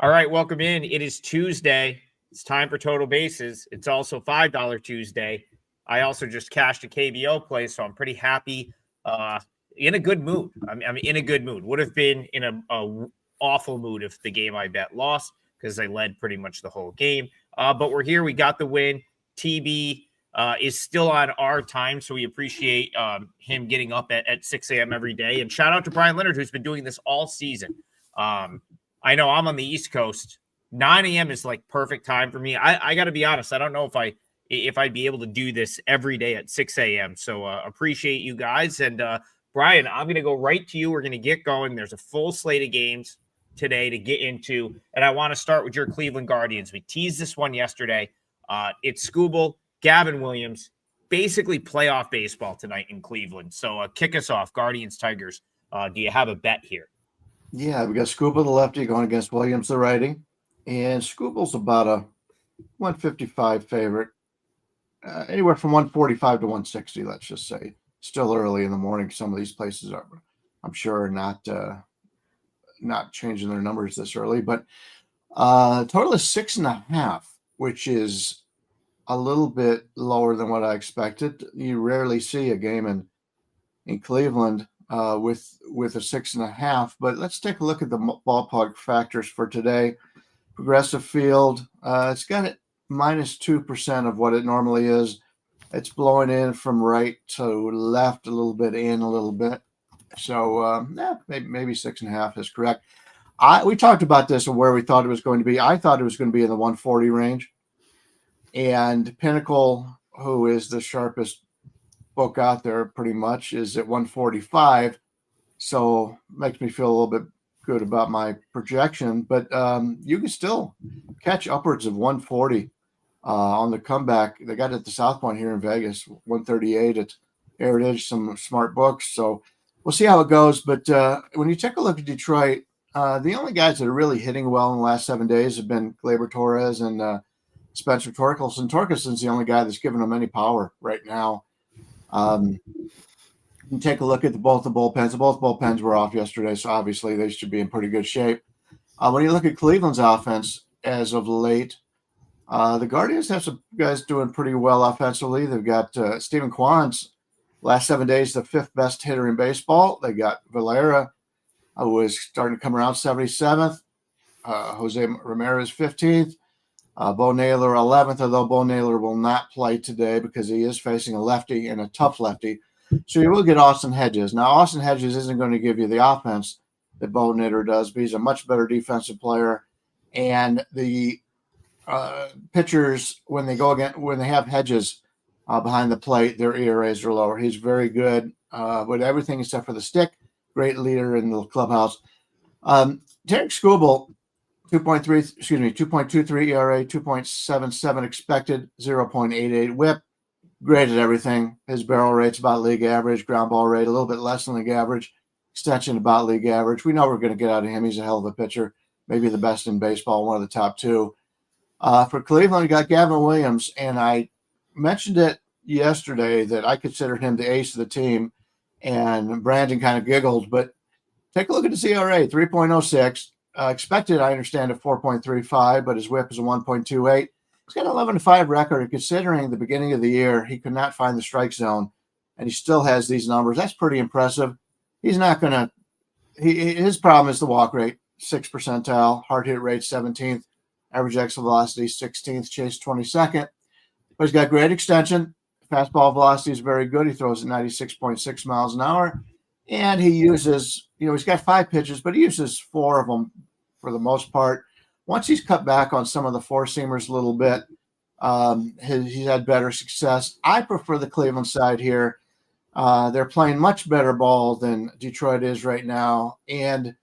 All right, welcome in. It is Tuesday. It's time for Total Bases. It's also $5 Tuesday. I also just cashed a KBO play, so I'm pretty happy. In a good mood. I'm in a good mood. Would have been in a awful mood if the game I bet lost because I led pretty much the whole game. But we're here. We got the win. TB is still on our time, so we appreciate him getting up at 6 a.m. every day. And shout out to Bryan Leonard, who's been doing this all season. I know I'm on the East Coast. 9 a.m. is like perfect time for me. I got to be honest. I don't know if I'd be able to do this every day at 6 a.m. So appreciate you guys. And Bryan, I'm going to go right to you. We're going to get going. There's a full slate of games today to get into. And I want to start with your Cleveland Guardians. We teased this one yesterday. It's Scooble, Gavin Williams, basically playoff baseball tonight in Cleveland. So kick us off, Guardians, Tigers. Do you have a bet here? Yeah, we got Scooble the lefty going against Williams the righty. And Scooble's about a 155 favorite. Anywhere from 145 to 160, let's just say. Still early in the morning. Some of these places are, I'm sure, not changing their numbers this early. But total is 6.5, which is a little bit lower than what I expected. You rarely see a game in Cleveland with a 6.5. But let's take a look at the ballpark factors for today. Progressive field, it's got it minus 2% of what it normally is. It's blowing in from right to left a little bit, in a little bit. So maybe 6.5 is correct. We talked about this and where we thought it was going to be. I thought it was going to be in the 140 range. And Pinnacle, who is the sharpest book out there pretty much, is at 145. So makes me feel a little bit good about my projection. But you can still catch upwards of 140 on the comeback. They got it at the South Point here in Vegas, 138 at Heritage, some smart books. So we'll see how it goes. But when you take a look at Detroit, the only guys that are really hitting well in the last 7 days have been Gleyber Torres and Spencer Torkelson. Torkelson's the only guy that's given them any power right now. You can take a look at both the bullpens. Both bullpens were off yesterday, so obviously they should be in pretty good shape. When you look at Cleveland's offense as of late, the Guardians have some guys doing pretty well offensively. They've got Stephen Kwan's last 7 days, the fifth best hitter in baseball. They got Valera, who was starting to come around 77th. Jose Ramirez 15th. Bo Naylor 11th, although Bo Naylor will not play today because he is facing a lefty and a tough lefty. So you will get Austin Hedges. Now, Austin Hedges isn't going to give you the offense that Bo Naylor does, but he's a much better defensive player. And the pitchers, when they have Hedges behind the plate, their ERAs are lower. He's very good with everything except for the stick. Great leader in the clubhouse. Derek Scooble, 2.23 ERA, 2.77 expected, 0.88 WHIP. Great at everything. His barrel rate's about league average, ground ball rate a little bit less than league average, extension about league average. We know we're going to get out of him. He's a hell of a pitcher, maybe the best in baseball, one of the top two. For Cleveland, we got Gavin Williams, and I mentioned it yesterday that I considered him the ace of the team, and Brandon kind of giggled, but take a look at his ERA, 3.06. Expected, I understand, at 4.35, but his whip is a 1.28. He's got an 11-5 record, and considering the beginning of the year, he could not find the strike zone, and he still has these numbers. That's pretty impressive. He's not going to – his problem is the walk rate, 6th percentile, hard hit rate 17th, average exit velocity 16th, chase 22nd. But he's got great extension. Fastball velocity is very good. He throws at 96.6 miles an hour, and he uses – he's got 5 pitches, but he uses 4 of them for the most part. Once he's cut back on some of the four-seamers a little bit, he's had better success. I prefer the Cleveland side here. They're playing much better ball than Detroit is right now. And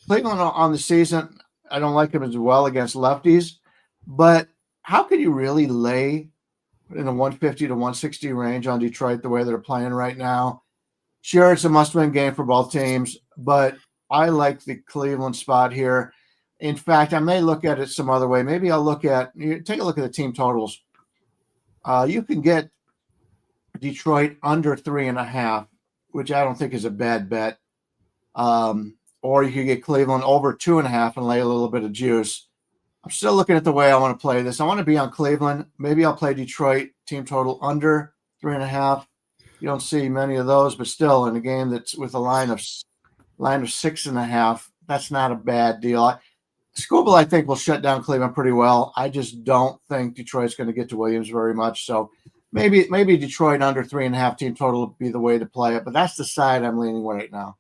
Cleveland on the season, I don't like him as well against lefties. But how can you really lay in the 150 to 160 range on Detroit the way they're playing right now? Sure, it's a must-win game for both teams, but I like the Cleveland spot here. In fact, I may look at it some other way. Maybe I'll take a look at the team totals. You can get Detroit under 3.5, which I don't think is a bad bet. or you could get Cleveland over 2.5 and lay a little bit of juice. I'm still looking at the way I want to play this. I want to be on Cleveland. Maybe I'll play Detroit team total under 3.5. You don't see many of those, but still in a game that's with a line of 6.5, that's not a bad deal. Scooble, I think, will shut down Cleveland pretty well. I just don't think Detroit's going to get to Williams very much. So maybe Detroit under 3.5 team total would be the way to play it. But that's the side I'm leaning right now.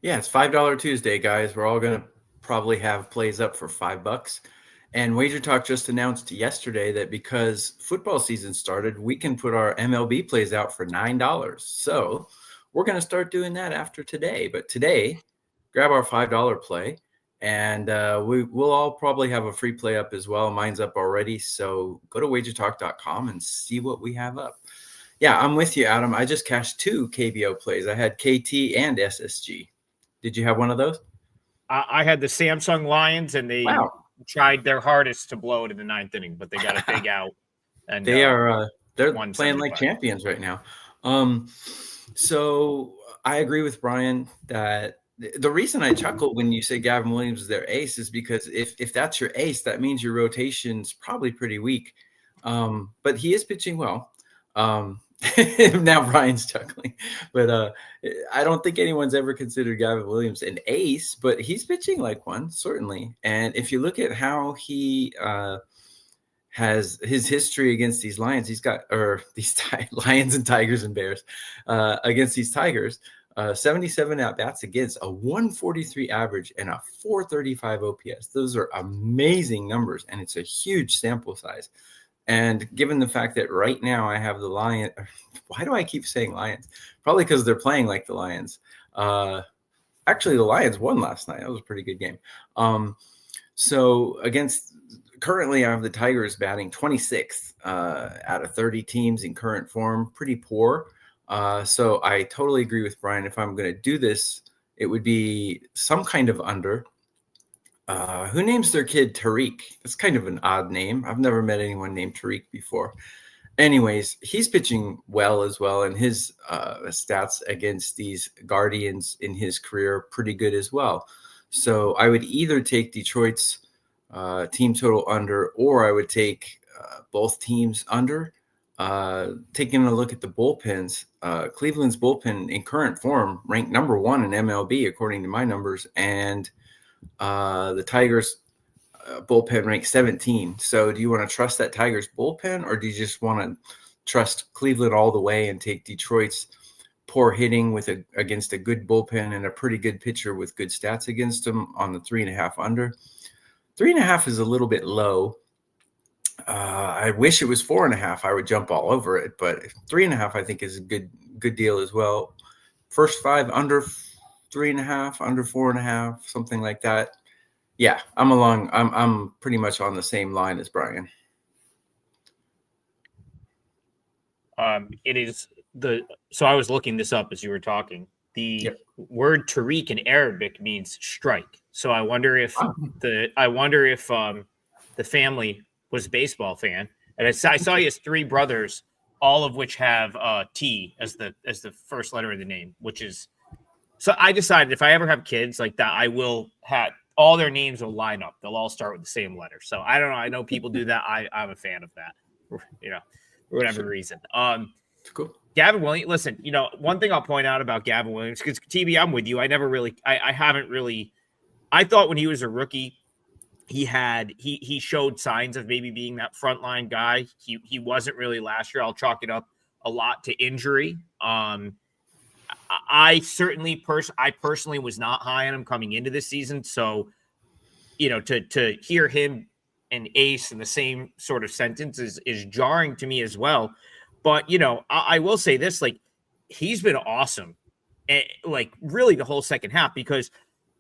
Yeah, it's $5 Tuesday, guys. We're all going to probably have plays up for $5. And Wager Talk just announced yesterday that because football season started, we can put our MLB plays out for $9. So we're going to start doing that after today. But today, grab our $5 play, and we'll all probably have a free play up as well. Mine's up already. So go to wagertalk.com and see what we have up. Yeah, I'm with you, Adam. I just cashed 2 KBO plays. I had KT and SSG. Did you have one of those? I had the Samsung Lions, and they tried their hardest to blow it in the 9th inning, but they got a big out. And they're playing like champions right now. So I agree with Bryan that the reason I chuckle when you say Gavin Williams is their ace is because if that's your ace, that means your rotation's probably pretty weak. But he is pitching well. Now Bryan's chuckling, but I don't think anyone's ever considered Gavin Williams an ace, but he's pitching like one, certainly. And if you look at how he has his history against these Lions, Lions and Tigers and Bears against these Tigers, 77 at-bats against a 143 average and a 435 OPS. Those are amazing numbers, and it's a huge sample size. And given the fact that right now I have the Lions, why do I keep saying Lions? Probably because they're playing like the Lions. Actually, the Lions won last night. That was a pretty good game. So currently I have the Tigers batting 26th out of 30 teams in current form. Pretty poor. So I totally agree with Bryan. If I'm going to do this, it would be some kind of under. Who names their kid Tariq? That's kind of an odd name. I've never met anyone named Tariq before. Anyways, he's pitching well as well, and his stats against these Guardians in his career pretty good as well. So I would either take Detroit's team total under, or I would take both teams under. Taking a look at the bullpens, Cleveland's bullpen in current form ranked number 1 in MLB according to my numbers, and the Tigers bullpen ranked 17. So do you want to trust that Tigers bullpen, or do you just want to trust Cleveland all the way and take Detroit's poor hitting against a good bullpen and a pretty good pitcher with good stats against them on the 3.5 under? 3.5 is a little bit low. I wish it was 4.5. I would jump all over it, but 3.5 I think is a good deal as well. First 5 under 3.5, under 4.5, something like that. Yeah, I'm pretty much on the same line as Bryan. So I was looking this up as you were talking. The word Tariq in Arabic means strike. So I wonder if the family was a baseball fan. And I saw he has 3 brothers, all of which have T as the first letter of the name, which is. So I decided if I ever have kids like that, I will have all their names will line up. They'll all start with the same letter. So I don't know. I know people do that. I'm a fan of that, for whatever reason. Cool. Gavin Williams, listen, one thing I'll point out about Gavin Williams, because TB, I'm with you. I thought when he was a rookie, he showed signs of maybe being that frontline guy. He wasn't really last year. I'll chalk it up a lot to injury. I personally was not high on him coming into this season. So, to hear him and Ace in the same sort of sentence is jarring to me as well. But, I will say this, he's been awesome. Really the whole second half, because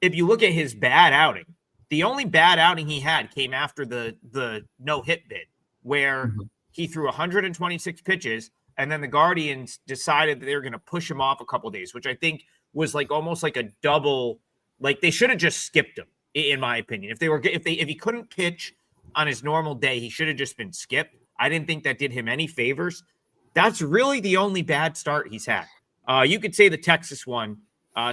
if you look at his bad outing, the only bad outing he had came after the no-hit bid, where he threw 126 pitches, and then the Guardians decided that they were going to push him off a couple of days, which I think was almost like a double. They should have just skipped him, in my opinion. If he couldn't pitch on his normal day, he should have just been skipped. I didn't think that did him any favors. That's really the only bad start he's had. You could say the Texas one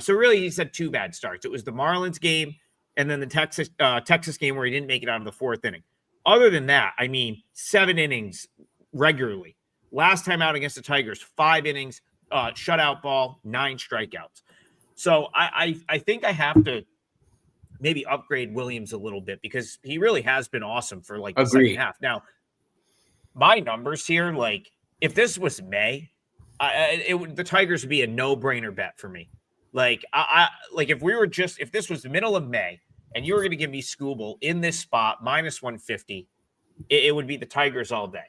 So really, he's had 2 bad starts. It was the Marlins game and then the Texas game where he didn't make it out of the 4th inning. Other than that, I mean, 7 innings regularly. Last time out against the Tigers, 5 innings, shutout ball, 9 strikeouts. So I think I have to maybe upgrade Williams a little bit because he really has been awesome for like the second half. Now, my numbers here, like if this was May, the Tigers would be a no-brainer bet for me. Like like if this was the middle of May and you were going to give me Skubal in this spot minus 150, it would be the Tigers all day.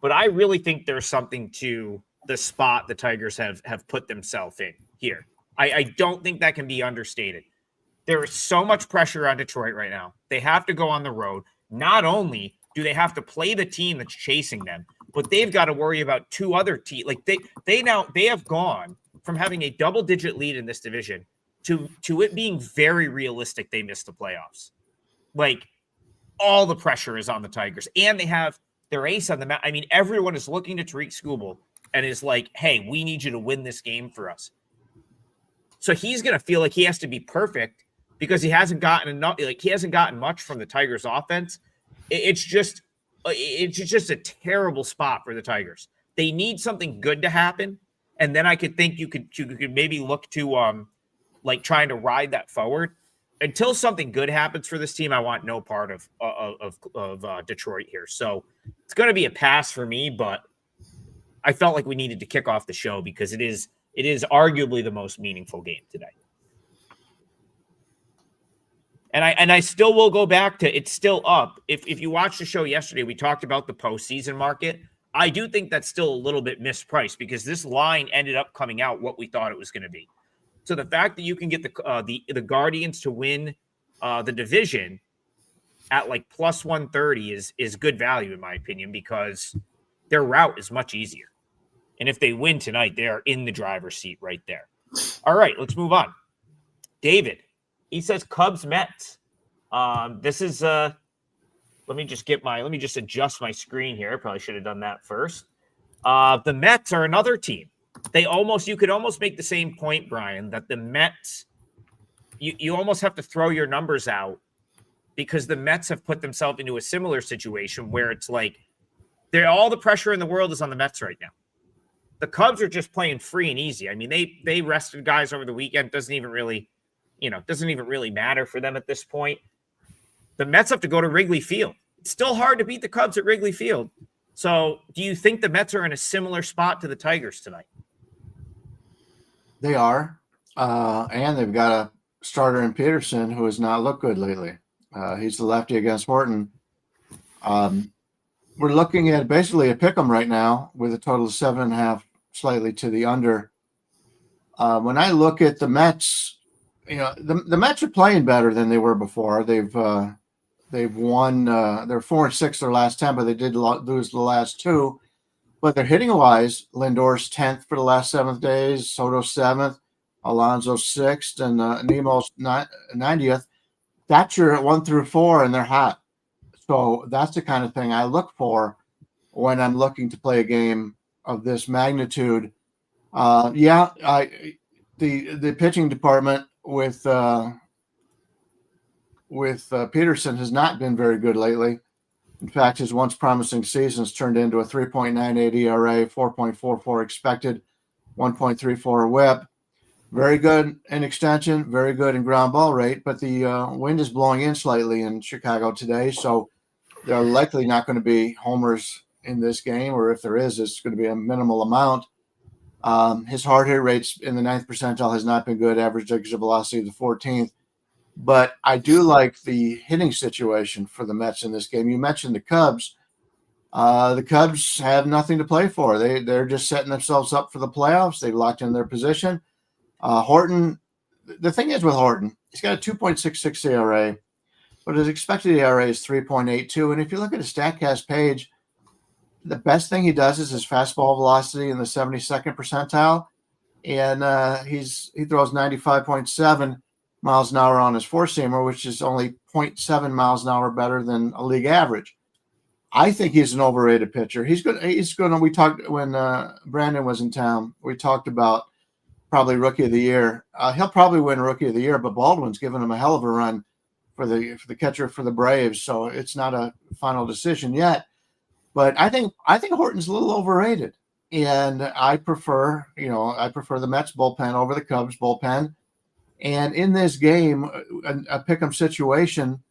But I really think there's something to the spot the Tigers have put themselves in here. I don't think that can be understated. There is so much pressure on Detroit right now. They have to go on the road. Not only do they have to play the team that's chasing them, but they've got to worry about 2 other teams. Like they have gone from having a double-digit lead in this division to it being very realistic they missed the playoffs. Like all the pressure is on the Tigers, and they have their ace on the mound. I mean, everyone is looking to Tariq Skubal and is like, "Hey, we need you to win this game for us." So he's going to feel like he has to be perfect because he hasn't gotten enough. Like he hasn't gotten much from the Tigers' offense. It's just a terrible spot for the Tigers. They need something good to happen, and then I could think you could maybe look to like trying to ride that forward. Until something good happens for this team, I want no part of Detroit here. So it's going to be a pass for me, but I felt like we needed to kick off the show because it is arguably the most meaningful game today. And I still will go back to it's still up. If you watched the show yesterday, we talked about the postseason market. I do think that's still a little bit mispriced because this line ended up coming out what we thought it was going to be. So the fact that you can get the Guardians to win the division at like plus 130 is good value in my opinion because their route is much easier. And if they win tonight, they are in the driver's seat right there. All right, let's move on. David, he says Cubs Mets. This is let me just adjust my screen here. Probably should have done that first. The Mets are another team. You could almost make the same point, Bryan, that the Mets, you almost have to throw your numbers out because the Mets have put themselves into a similar situation where it's like all the pressure in the world is on the Mets right now. The Cubs are just playing free and easy. I mean, they rested guys over the weekend. Doesn't even really matter for them at this point. The Mets have to go to Wrigley Field. It's still hard to beat the Cubs at Wrigley Field. So do you think the Mets are in a similar spot to the Tigers tonight? They are. And they've got a starter in Peterson who has not looked good lately. He's the lefty against Horton. We're looking at basically a pick 'em right now with a total of 7.5, slightly to the under. When I look at the Mets, the Mets are playing better than they were before. They've won. They're 4-6 their last 10, but they did lose the last 2. But they're hitting wise. Lindor's 10th for the last 7 days. Soto's 7th. Alonso's 6th, and Nemo's 90th. Thatcher at 1 through 4, and they're hot. So that's the kind of thing I look for when I'm looking to play a game of this magnitude. The pitching department with Peterson has not been very good lately. In fact, his once promising season's turned into a 3.98 ERA, 4.44 expected, 1.34 WHIP. Very good in extension, very good in ground ball rate, but the wind is blowing in slightly in Chicago today, so there are likely not going to be homers in this game, or if there is, it's going to be a minimal amount. His hard hit rates in the 9th percentile has not been good, average exit velocity the 14th. But I do like the hitting situation for the Mets in this game. You mentioned the Cubs. The Cubs have nothing to play for. They're just setting themselves up for the playoffs. They've locked in their position. Horton, the thing is with Horton, he's got a 2.66 ERA, but his expected ERA is 3.82. And if you look at his StatCast page, the best thing he does is his fastball velocity in the 72nd percentile. And he throws 95.7 miles an hour on his four-seamer, which is only 0.7 miles an hour better than a league average. I think he's an overrated pitcher. He's good. We talked when Brandon was in town. We talked about probably Rookie of the Year. He'll probably win Rookie of the Year, but Baldwin's given him a hell of a run for the catcher for the Braves. So it's not a final decision yet. But I think Horton's a little overrated, and I prefer the Mets bullpen over the Cubs bullpen. And in this game, a pick'em situation,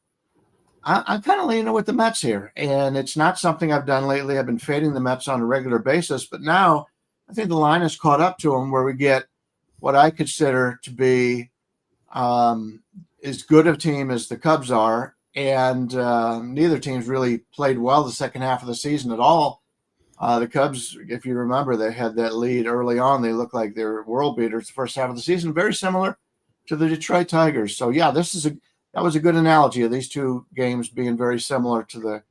I'm kind of leaning with the Mets here, and it's not something I've done lately. I've been fading the Mets on a regular basis, but now I think the line has caught up to them, where we get what I consider to be as good a team as the Cubs are, and neither team's really played well the second half of the season at all. The Cubs, if you remember, they had that lead early on. They looked like they were world beaters the first half of the season, very similar to the Detroit Tigers. So yeah, that was a good analogy of these two games being very similar to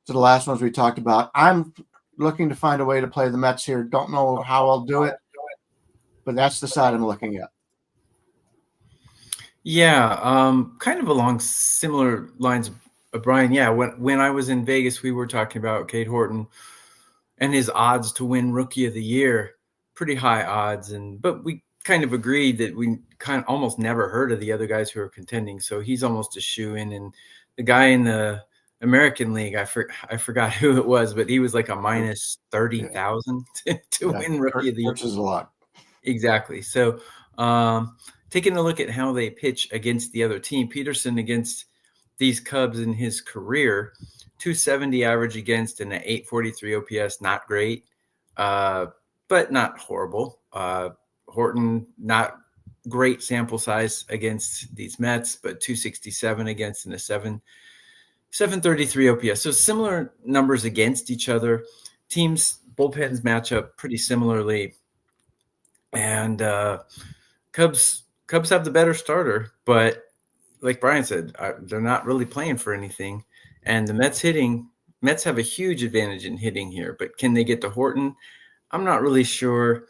the last ones we talked about. I'm looking to find a way to play the Mets here. Don't know how I'll do it, but that's the side I'm looking at. Yeah, kind of along similar lines of Bryan. Yeah, when I was in Vegas, we were talking about Cade Horton and his odds to win Rookie of the Year, pretty high odds, but we kind of agreed that we kind of almost never heard of the other guys who are contending, so he's almost a shoo-in. And the guy in the American League, I forgot who it was, but he was like a minus 30,000 to win Rookie of the Year. Which is a lot. Exactly. So taking a look at how they pitch against the other team, Peterson against these Cubs in his career, 270 average against and an 843 OPS, not great, but not horrible. Horton, not great sample size against these Mets, but 267 against and a 733 OPS. So similar numbers against each other. Teams' bullpens match up pretty similarly. And Cubs have the better starter, but like Bryan said, they're not really playing for anything. And the Mets have a huge advantage in hitting here, but can they get to Horton? I'm not really sure.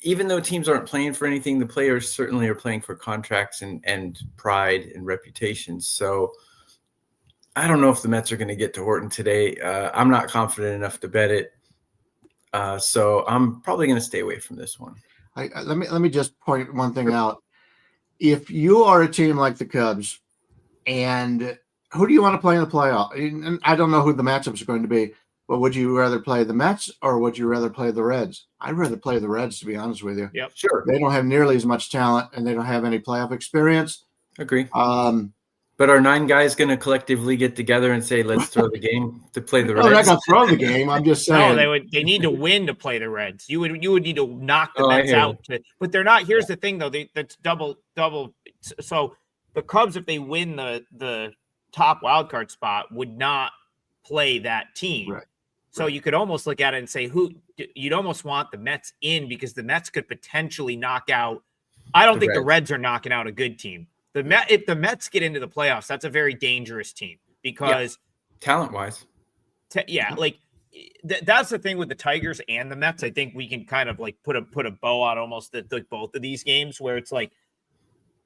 Even though teams aren't playing for anything, the players certainly are playing for contracts and pride and reputation. So I don't know if the Mets are going to get to Horton today. I'm not confident enough to bet it. So I'm probably going to stay away from this one. Let me just point one thing out. If you are a team like the Cubs, and who do you want to play in the playoff? And I don't know who the matchups are going to be, but would you rather play the Mets or would you rather play the Reds? I'd rather play the Reds, to be honest with you. Yep, sure. They don't have nearly as much talent, and they don't have any playoff experience. Agree. But are 9 guys going to collectively get together and say, let's throw the game to play the Reds? They're not going to throw the game. I'm just saying. No, they need to win to play the Reds. You would need to knock the Mets out. But they're not. Here's the thing, though. That's double. So the Cubs, if they win the top wild card spot, would not play that team. Right. So you could almost look at it and say, you'd almost want the Mets in, because the Mets could potentially knock out. I don't think the Reds are knocking out a good team. If the Mets get into the playoffs, that's a very dangerous team, because talent-wise. That's the thing with the Tigers and the Mets. I think we can kind of like put a bow on almost both of these games, where it's like,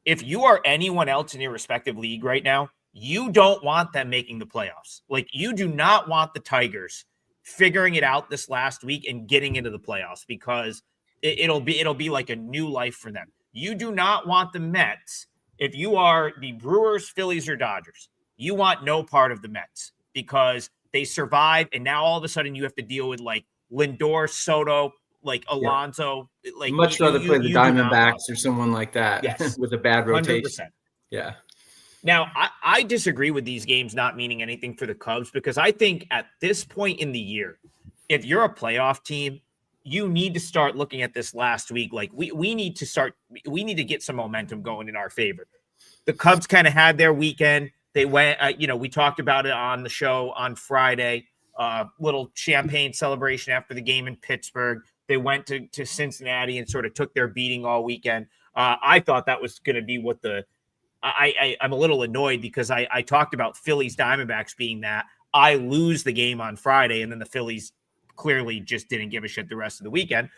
if you are anyone else in your respective league right now, you don't want them making the playoffs. Like, you do not want the Tigers figuring it out this last week and getting into the playoffs, because it'll be like a new life for them. You do not want the Mets. If you are the Brewers, Phillies, or Dodgers, you want no part of the Mets, because they survive, and now all of a sudden you have to deal with like Lindor, Soto, like Alonso. Like, much rather play the Diamondbacks or someone like that. Yes. With a bad rotation. 100%. Yeah. Now, I disagree with these games not meaning anything for the Cubs, because I think at this point in the year, if you're a playoff team, you need to start looking at this last week. Like, we need to get some momentum going in our favor. The Cubs kind of had their weekend. They went, we talked about it on the show on Friday, little champagne celebration after the game in Pittsburgh. They went to Cincinnati and sort of took their beating all weekend. I thought that was going to be what I'm a little annoyed, because I talked about Phillies Diamondbacks being that. I lose the game on Friday, and then the Phillies clearly just didn't give a shit the rest of the weekend.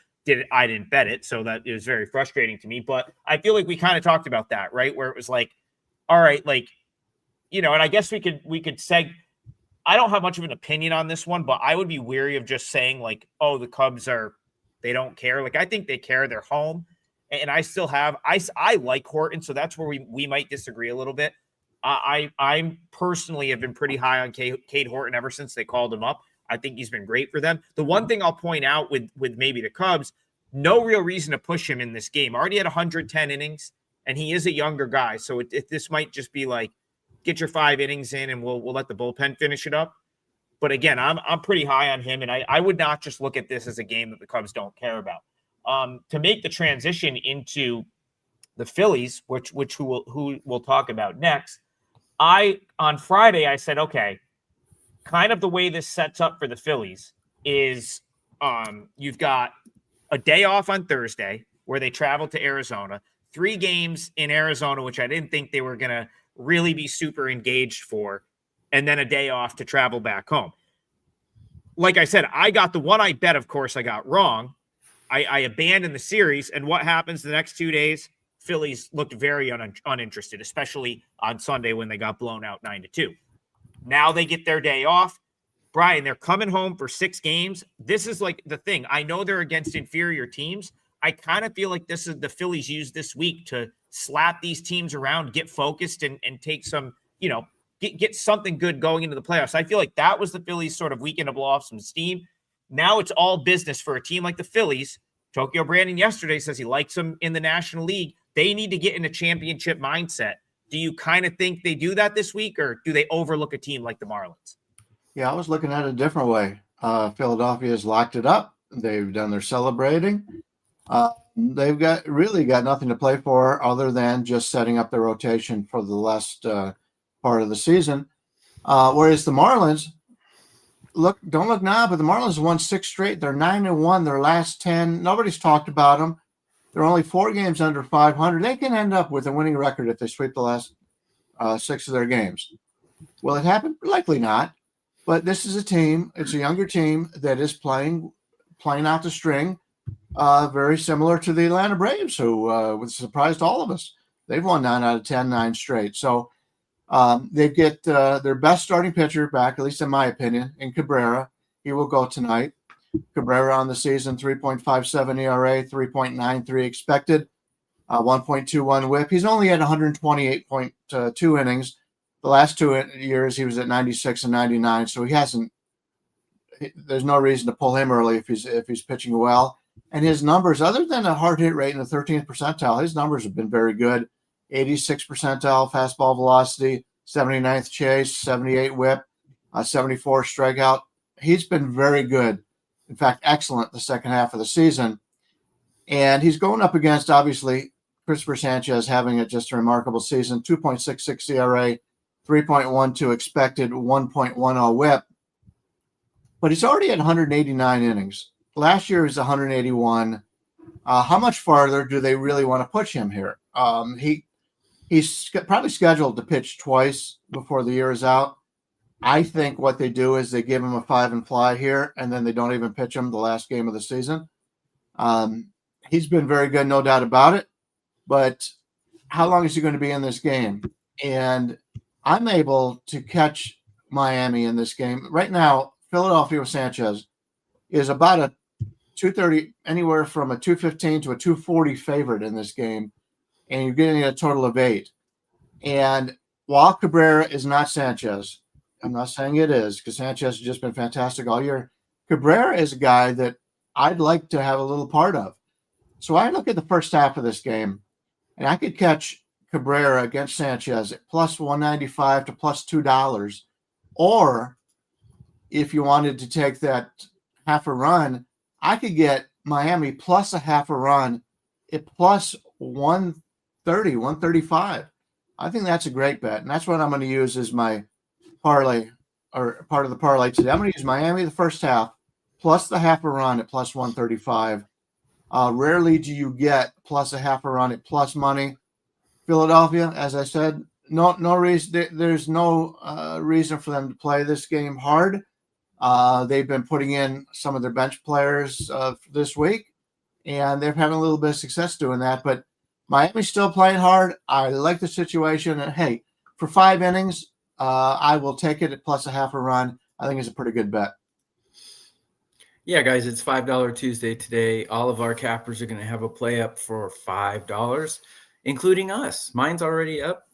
I didn't bet it, so that it was very frustrating to me. But I feel like we kind of talked about that, right? Where it was like, all right, like, and I guess we could say, I don't have much of an opinion on this one, but I would be weary of just saying like, oh, the Cubs are they don't care. Like, I think they care. They're home. And I still have, I like Horton. So that's where we might disagree a little bit. I personally have been pretty high on Cade Horton ever since they called him up. I think he's been great for them. The one thing I'll point out with maybe the Cubs, no real reason to push him in this game. Already had 110 innings, and he is a younger guy. So this might just be like, get your 5 innings in, and we'll let the bullpen finish it up. But again, I'm pretty high on him, and I would not just look at this as a game that the Cubs don't care about. To make the transition into the Phillies, which who we'll talk about next, on Friday I said, okay, kind of the way this sets up for the Phillies is you've got a day off on Thursday where they travel to Arizona, 3 games in Arizona, which I didn't think they were going to really be super engaged for, and then a day off to travel back home. Like I said, I got the one I bet, of course, I got wrong. I abandoned the series, and what happens the next 2 days? Phillies looked very uninterested, especially on Sunday when they got blown out 9-2. Now they get their day off. Bryan, they're coming home for 6 games. This is like the thing. I know they're against inferior teams. I kind of feel like this is the Phillies used this week to slap these teams around, get focused, and take some, get something good going into the playoffs. I feel like that was the Phillies' sort of weekend to blow off some steam. Now it's all business for a team like the Phillies. Tokyo Brandon yesterday says he likes them in the National League. They need to get in a championship mindset. Do you kind of think they do that this week, or do they overlook a team like the Marlins? Yeah, I was looking at it a different way. Philadelphia has locked it up. They've done their celebrating. They've got nothing to play for other than just setting up their rotation for the last part of the season. Whereas the Marlins, don't look now, but the Marlins won 6 straight. They're 9-1 their last 10. Nobody's talked about them. They're only 4 games under 500. They can end up with a winning record if they sweep the last 6 of their games. Will it happen? Likely not. But this is a team. It's a younger team that is playing out the string, very similar to the Atlanta Braves, who surprised all of us. They've won 9 out of 10, 9 straight. So they get their best starting pitcher back, at least in my opinion, in Cabrera. He will go tonight. Cabrera on the season, 3.57 ERA, 3.93 expected, 1.21 whip. He's only at 128.2 innings. The last 2 years, he was at 96 and 99, so there's no reason to pull him early if he's pitching well. And his numbers, other than a hard hit rate in the 13th percentile, his numbers have been very good. 86 percentile fastball velocity, 79th chase, 78 whip, 74 strikeout. He's been very good. In fact, excellent the second half of the season. And he's going up against, obviously, Christopher Sanchez having just a remarkable season, 2.66 ERA, 3.12 expected, 1.10 whip. But he's already at 189 innings. Last year was 181. How much farther do they really want to push him here? He's probably scheduled to pitch twice before the year is out. I think what they do is they give him a 5 and fly here, and then they don't even pitch him the last game of the season. He's been very good, no doubt about it. But how long is he going to be in this game? And I'm able to catch Miami in this game. Right now, Philadelphia with Sanchez is about a 230, anywhere from a 215 to a 240 favorite in this game. And you're getting a total of 8. And while Cabrera is not Sanchez, I'm not saying it is, because Sanchez has just been fantastic all year. Cabrera is a guy that I'd like to have a little part of. So I look at the first half of this game, and I could catch Cabrera against Sanchez at plus 195 to plus $2. Or if you wanted to take that half a run, I could get Miami plus a half a run at plus 130, 135. I think that's a great bet. And that's what I'm going to use as my parlay, or part of the parlay today. I'm going to use Miami the first half plus the half a run at plus 135. Rarely do you get plus a half a run at plus money. Philadelphia, as I said, no reason. There's no reason for them to play this game hard. They've been putting in some of their bench players this week, and they're having a little bit of success doing that. But Miami's still playing hard. I like the situation. And hey, for 5 innings, I will take it at plus a half a run. I think it's a pretty good bet. Yeah, guys, it's $5 Tuesday today. All of our cappers are going to have a play up for $5, including us. Mine's already up.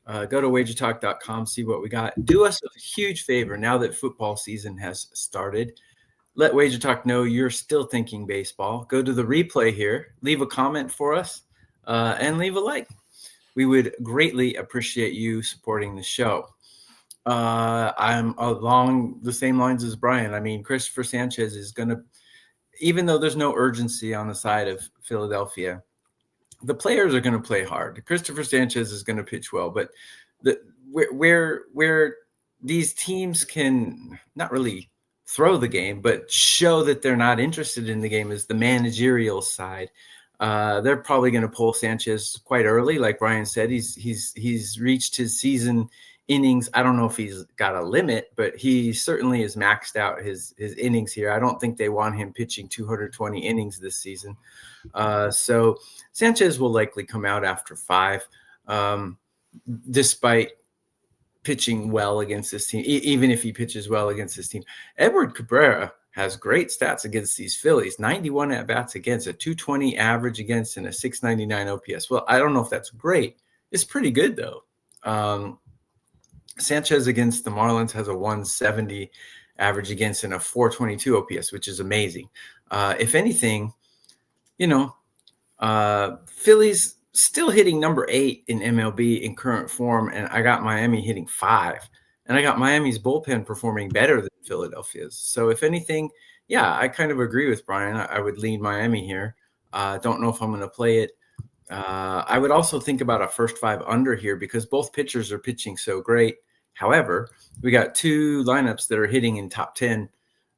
Go to wagertalk.com, see what we got. Do us a huge favor now that football season has started. Let Wager Talk know you're still thinking baseball. Go to the replay here, leave a comment for us, and leave a like. We would greatly appreciate you supporting the show. I'm along the same lines as Bryan. I mean, Christopher Sanchez is going to, even though there's no urgency on the side of Philadelphia, the players are going to play hard. Christopher Sanchez is going to pitch well, but where these teams can not really throw the game, but show that they're not interested in the game is the managerial side. They're probably going to pull Sanchez quite early. Like Bryan said, he's reached his season innings. I don't know if he's got a limit, but he certainly has maxed out his innings here. I don't think they want him pitching 220 innings this season. So Sanchez will likely come out after 5, despite pitching well against this team. Even if he pitches well against this team, Edward Cabrera has great stats against these Phillies, 91 at-bats against, a 220 average against, and a 699 OPS. Well, I don't know if that's great. It's pretty good, though. Sanchez against the Marlins has a 170 average against and a 422 OPS, which is amazing. If anything, Phillies still hitting number 8 in MLB in current form, and I got Miami hitting 5. And I got Miami's bullpen performing better than Philadelphia's. So if anything, yeah, I kind of agree with Bryan. I would lean Miami here. Don't know if I'm going to play it. I would also think about a first 5 under here because both pitchers are pitching so great. However, we got 2 lineups that are hitting in top 10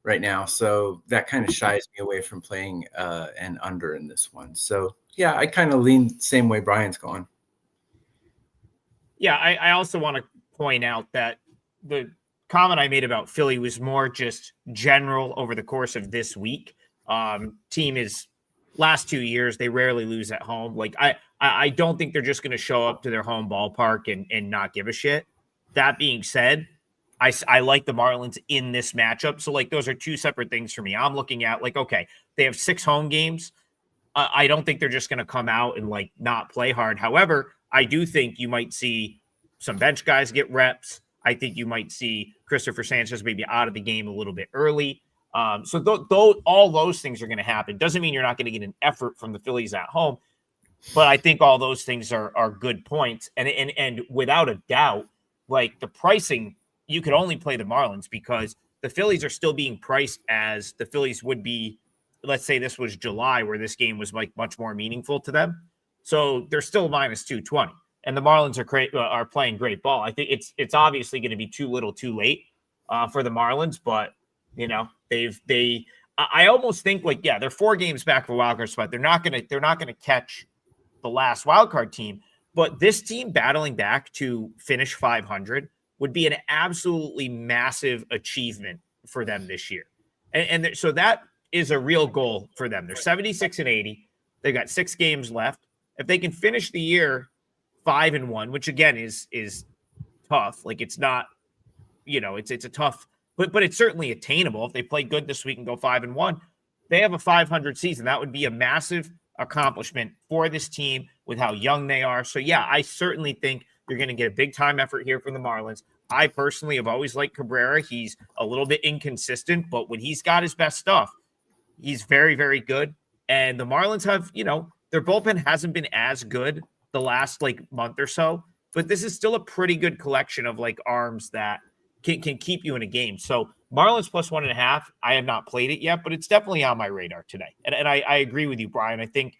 right now. So that kind of shies me away from playing an under in this one. So, yeah, I kind of lean the same way Bryan's going. Yeah, I also want to point out that the comment I made about Philly was more just general over the course of this week. Team is last 2 years, they rarely lose at home. Like I don't think they're just going to show up to their home ballpark and not give a shit. That being said, I like the Marlins in this matchup. So like those are 2 separate things for me. I'm looking at like, okay, they have 6 home games. I don't think they're just going to come out and like not play hard. However, I do think you might see some bench guys get reps. I think you might see Christopher Sanchez maybe out of the game a little bit early. So all those things are going to happen. Doesn't mean you're not going to get an effort from the Phillies at home, but I think all those things are good points. And without a doubt, like the pricing, you could only play the Marlins because the Phillies are still being priced as the Phillies would be. Let's say this was July where this game was like much more meaningful to them. So they're still minus 220. And the Marlins are playing great ball. I think it's obviously going to be too little, too late for the Marlins, but I almost think like they're 4 games back for a wild card spot. They're not going to catch the last wild card team, but this team battling back to finish 500 would be an absolutely massive achievement for them this year, and so that is a real goal for them. They're 76-80. They've got 6 games left. If they can finish the year 5-1, which again is tough. Like it's not, it's a tough, but it's certainly attainable. If they play good this week and go 5-1, they have a 500 season. That would be a massive accomplishment for this team with how young they are. So yeah, I certainly think you're going to get a big time effort here from the Marlins. I personally have always liked Cabrera. He's a little bit inconsistent, but when he's got his best stuff, he's very, very good. And the Marlins have, their bullpen hasn't been as good the last month or so, but this is still a pretty good collection of arms that can keep you in a game. So Marlins plus 1.5, I have not played it yet, but it's definitely on my radar today. And I agree with you, Bryan. I think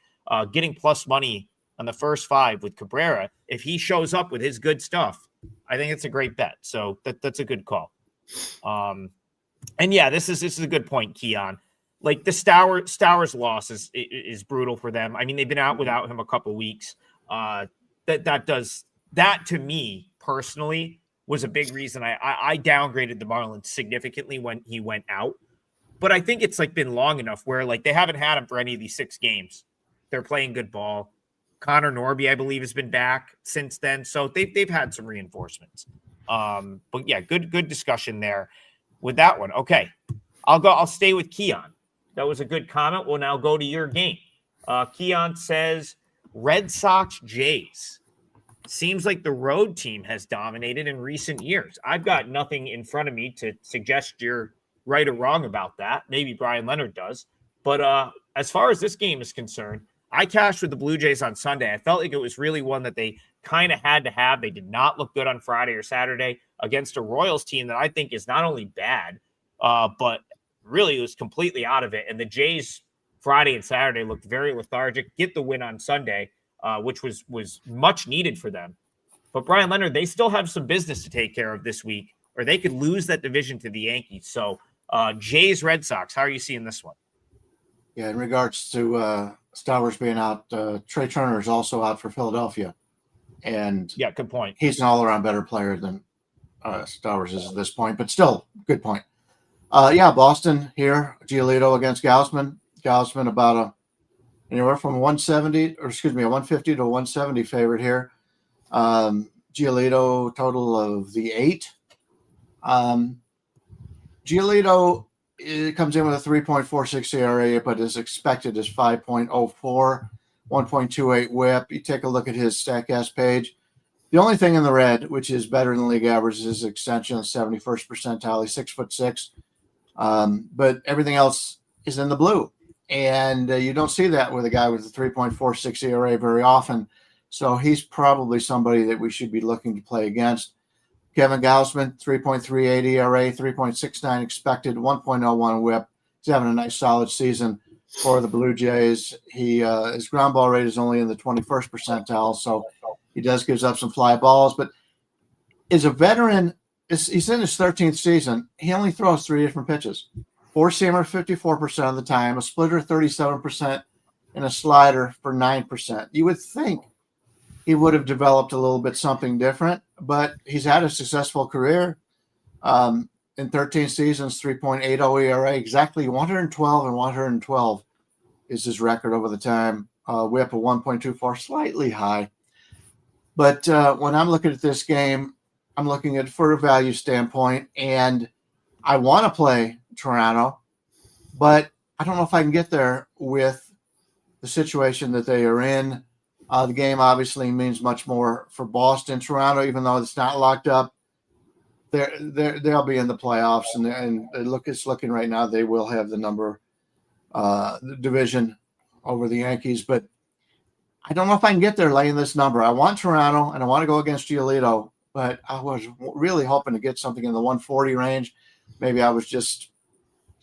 getting plus money on the first 5 with Cabrera, if he shows up with his good stuff, I think it's a great bet. So that's a good call. And yeah, this is a good point, Keon. Like the Stowers loss is brutal for them. I mean, they've been out without him a couple weeks. That to me personally was a big reason I downgraded the Marlins significantly when he went out. But I think it's been long enough where they haven't had him for any of these 6 games. They're playing good ball. Connor Norby, I believe, has been back since then. So they've had some reinforcements. But yeah, good discussion there with that one. Okay. I'll stay with Keon. That was a good comment. We'll now go to your game. Keon says Red Sox Jays. Seems like the road team has dominated in recent years. I've got nothing in front of me to suggest you're right or wrong about that. Maybe Bryan Leonard does. But as far as this game is concerned, I cashed with the Blue Jays on Sunday. I felt like it was really one that they kind of had to have. They did not look good on Friday or Saturday against a Royals team that I think is not only bad, but really was completely out of it. And the Jays Friday and Saturday looked very lethargic. Get the win on Sunday, which was much needed for them. But Bryan Leonard, they still have some business to take care of this week, or they could lose that division to the Yankees. So Jays Red Sox, how are you seeing this one? Yeah, in regards to Stowers being out, Trey Turner is also out for Philadelphia. And yeah, good point. He's an all-around better player than Stowers is at this point, but still, good point. Boston here, Giolito against Gausman. Gausman about anywhere from a 150 to 170 favorite here. Giolito total of the 8. Giolito comes in with a 3.46 ERA, but is expected as 5.04, 1.28 whip. You take a look at his StatCast page. The only thing in the red, which is better than league average, is his extension, 71st percentile. He's 6'6", but everything else is in the blue. And you don't see that with a guy with a 3.46 ERA very often. So he's probably somebody that we should be looking to play against. Kevin Gausman, 3.38 ERA, 3.69 expected, 1.01 whip. He's having a nice solid season for the Blue Jays. His ground ball rate is only in the 21st percentile, so he does gives up some fly balls. But as a veteran, he's in his 13th season. He only throws 3 different pitches. 4-seamer 54% of the time, a splitter 37%, and a slider for 9%. You would think he would have developed a little bit something different, but he's had a successful career. In 13 seasons, 3.80 ERA, exactly 112 and 112 is his record over the time. Whip of 1.24, slightly high. But when I'm looking at this game, I'm looking at it for a value standpoint, and I want to play Toronto, but I don't know if I can get there with the situation that they are in. The game obviously means much more for Boston. Toronto, even though it's not locked up, they'll be in the playoffs, and it's looking right now they will have the division over the Yankees. But I don't know if I can get there laying this number. I want Toronto, and I want to go against Giolito, but I was really hoping to get something in the 140 range. Maybe I was just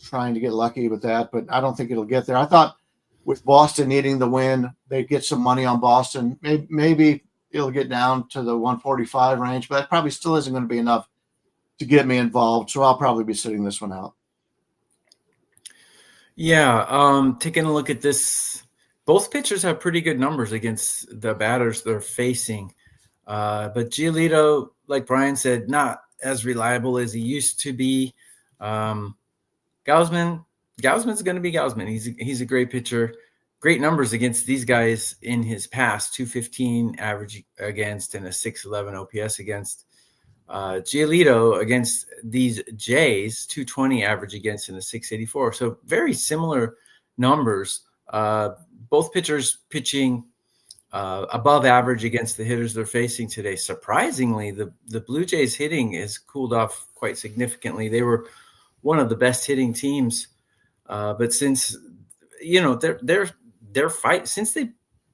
trying to get lucky with that, but I don't think it'll get there. I thought with Boston needing the win, they'd get some money on Boston. Maybe it'll get down to the 145 range, but that probably still isn't going to be enough to get me involved. So I'll probably be sitting this one out. Yeah, taking a look at this, both pitchers have pretty good numbers against the batters they're facing. But Giolito, like Bryan said, not as reliable as he used to be. Gausman's going to be Gausman. He's a great pitcher. Great numbers against these guys in his past, 215 average against and a 611 OPS against. Giolito against these Jays, 220 average against and a 684. So very similar numbers. Both pitchers pitching above average against the hitters they're facing today. Surprisingly, the Blue Jays hitting has cooled off quite significantly. They were one of the best hitting teams, but since their fight, since they've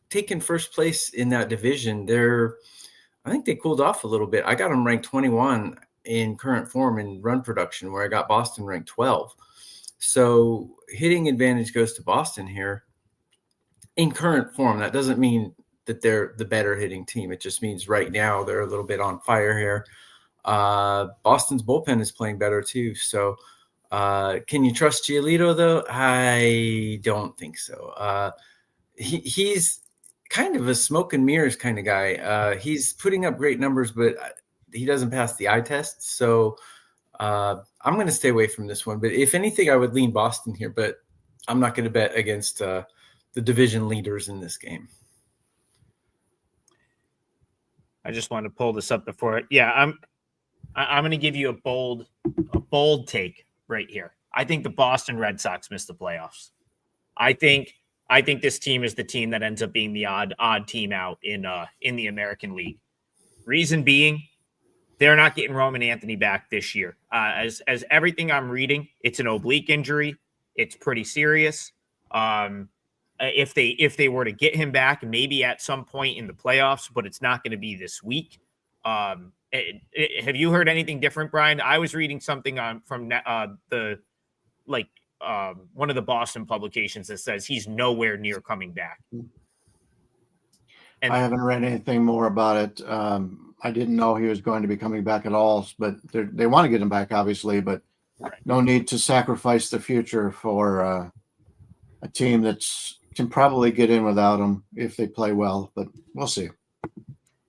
taken first place in that division, I think they cooled off a little bit. I got them ranked 21 in current form in run production, where I got Boston ranked 12. So hitting advantage goes to Boston here in current form. That doesn't mean that they're the better hitting team. It just means right now they're a little bit on fire here. Boston's bullpen is playing better too. So can you trust Giolito though? I don't think so. He's kind of a smoke and mirrors kind of guy. He's putting up great numbers, but he doesn't pass the eye test. So I'm going to stay away from this one. But if anything, I would lean Boston here, but I'm not going to bet against the division leaders in this game. I just wanted to pull this up before it. Yeah, I'm going to give you a bold take right here. I think the Boston Red Sox miss the playoffs. I think this team is the team that ends up being the odd team out in the American League. Reason being, they're not getting Roman Anthony back this year. As everything I'm reading, it's an oblique injury. It's pretty serious. If they were to get him back, maybe at some point in the playoffs, but it's not going to be this week. Have you heard anything different, Brian? I was reading something from one of the Boston publications that says he's nowhere near coming back. And I haven't read anything more about it. I didn't know he was going to be coming back at all, but they want to get him back, obviously, but no need to sacrifice the future for a team that can probably get in without him if they play well, but we'll see.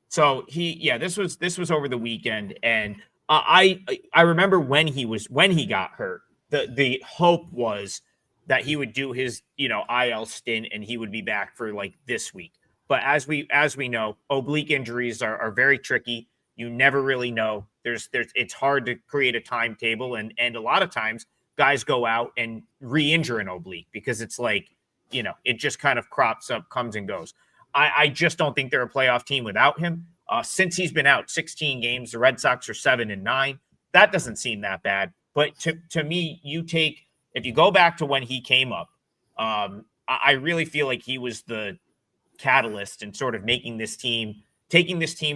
So this was over the weekend, and I remember when he got hurt, the hope was that he would do his IL stint and he would be back for like this week. But as we know, oblique injuries are very tricky. You never really know. It's hard to create a timetable, and a lot of times guys go out and re-injure an oblique because it's like, it just kind of crops up, comes and goes. I just don't think they're a playoff team without him. Since he's been out 16 games, the Red Sox are 7-9. That doesn't seem that bad. But to me, if you go back to when he came up, I really feel like he was the catalyst in sort of taking this team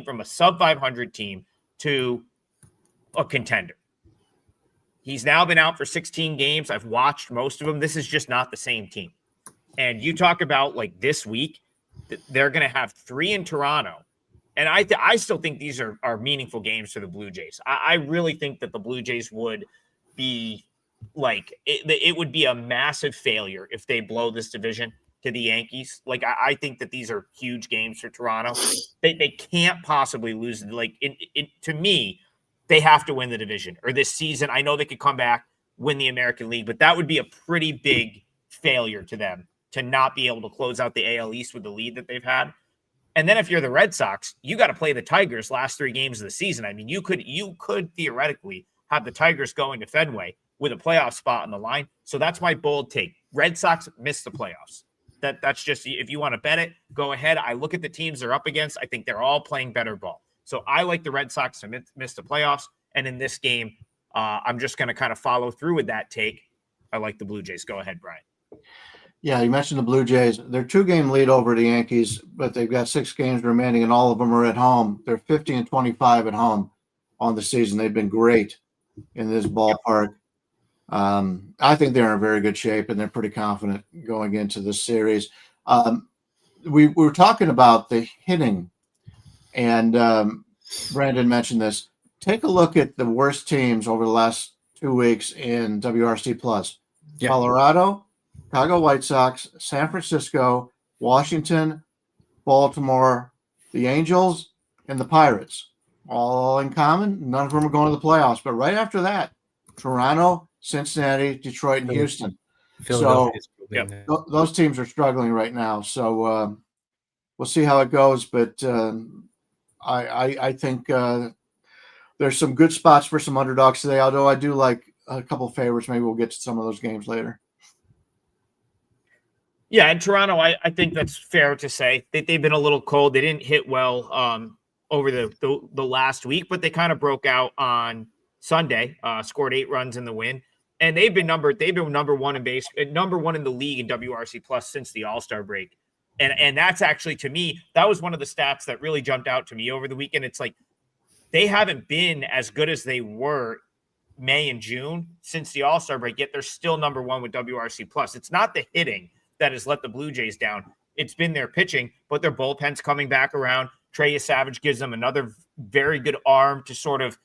from a sub 500 team to a contender. He's now been out for 16 games. I've watched most of them. This is just not the same team. And you talk about like this week, they're going to have 3 in Toronto. And I still think these are meaningful games for the Blue Jays. I really think that the Blue Jays would be like, it would be a massive failure if they blow this division to the Yankees. Like, I think that these are huge games for Toronto. They can't possibly lose. Like, to me, they have to win the division or this season. I know they could come back, win the American League, but that would be a pretty big failure to them to not be able to close out the AL East with the lead that they've had. And then if you're the Red Sox, you got to play the Tigers last 3 games of the season. I mean, you could theoretically have the Tigers going to Fenway with a playoff spot on the line. So that's my bold take. Red Sox miss the playoffs. That's just, if you want to bet it, go ahead. I look at the teams they're up against. I think they're all playing better ball. So I like the Red Sox to miss the playoffs. And in this game, I'm just going to kind of follow through with that take. I like the Blue Jays. Go ahead, Brian. Yeah, you mentioned the Blue Jays. They're 2-game lead over the Yankees, but they've got 6 games remaining, and all of them are at home. They're 50-25 at home on the season. They've been great in this ballpark. I think they're in very good shape, and they're pretty confident going into this series. We were talking about the hitting, and Brandon mentioned this. Take a look at the worst teams over the last 2 weeks in WRC Plus. Yeah. Colorado, Chicago White Sox, San Francisco, Washington, Baltimore, the Angels, and the Pirates. All in common. None of them are going to the playoffs. But right after that, Toronto, Cincinnati, Detroit, and Houston. So those teams are struggling right now. So we'll see how it goes. But I think there's some good spots for some underdogs today, although I do like a couple of favorites. Maybe we'll get to some of those games later. Yeah, and Toronto, I think that's fair to say. They've been a little cold. They didn't hit well over the last week, but they kind of broke out on Sunday, scored 8 runs in the win. And they've been number one in the league in WRC Plus since the All-Star break. And that's actually, to me, that was one of the stats that really jumped out to me over the weekend. It's like they haven't been as good as they were May and June since the All-Star break, yet they're still number 1 with WRC Plus. It's not the hitting that has let the Blue Jays down. It's been their pitching, but their bullpen's coming back around. Trey Savage gives them another very good arm to sort of,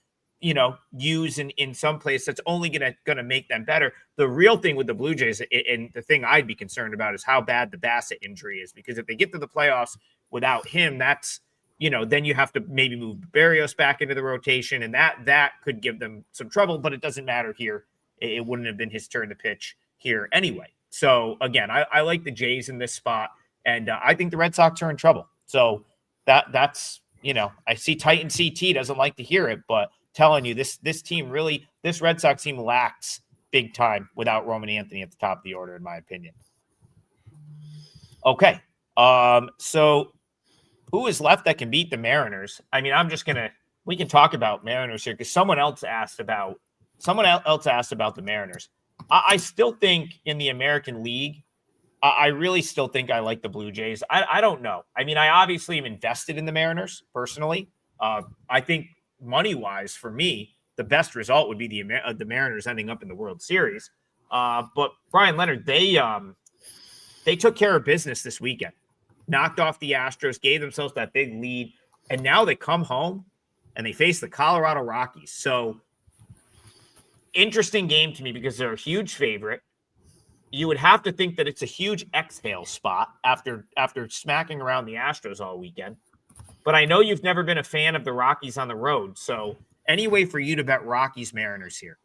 use in some place that's only gonna make them better. The real thing with the Blue Jays, and the thing I'd be concerned about, is how bad the Bassett injury is. Because if they get to the playoffs without him, that's, then you have to maybe move Berrios back into the rotation, and that could give them some trouble. But it doesn't matter here. It wouldn't have been his turn to pitch here anyway. So again, I like the Jays in this spot, and I think the Red Sox are in trouble. So that's I see Titan CT doesn't like to hear it, but telling you this Red Sox team lacks big time without Roman Anthony at the top of the order, in my opinion. Okay. So who is left that can beat the Mariners? I mean, we can talk about Mariners here because someone else asked about the Mariners. I still think in the American League, I really still think I like the Blue Jays. I don't know. I mean, I obviously am invested in the Mariners personally. I think money-wise for me, the best result would be the Mariners ending up in the World Series. But Bryan, Leonard, they took care of business this weekend, knocked off the Astros, gave themselves that big lead, and now they come home and they face the Colorado Rockies. So interesting game to me because they're a huge favorite. You would have to think that it's a huge exhale spot after smacking around the Astros all weekend. But I know you've never been a fan of the Rockies on the road. So any way for you to bet Rockies Mariners here?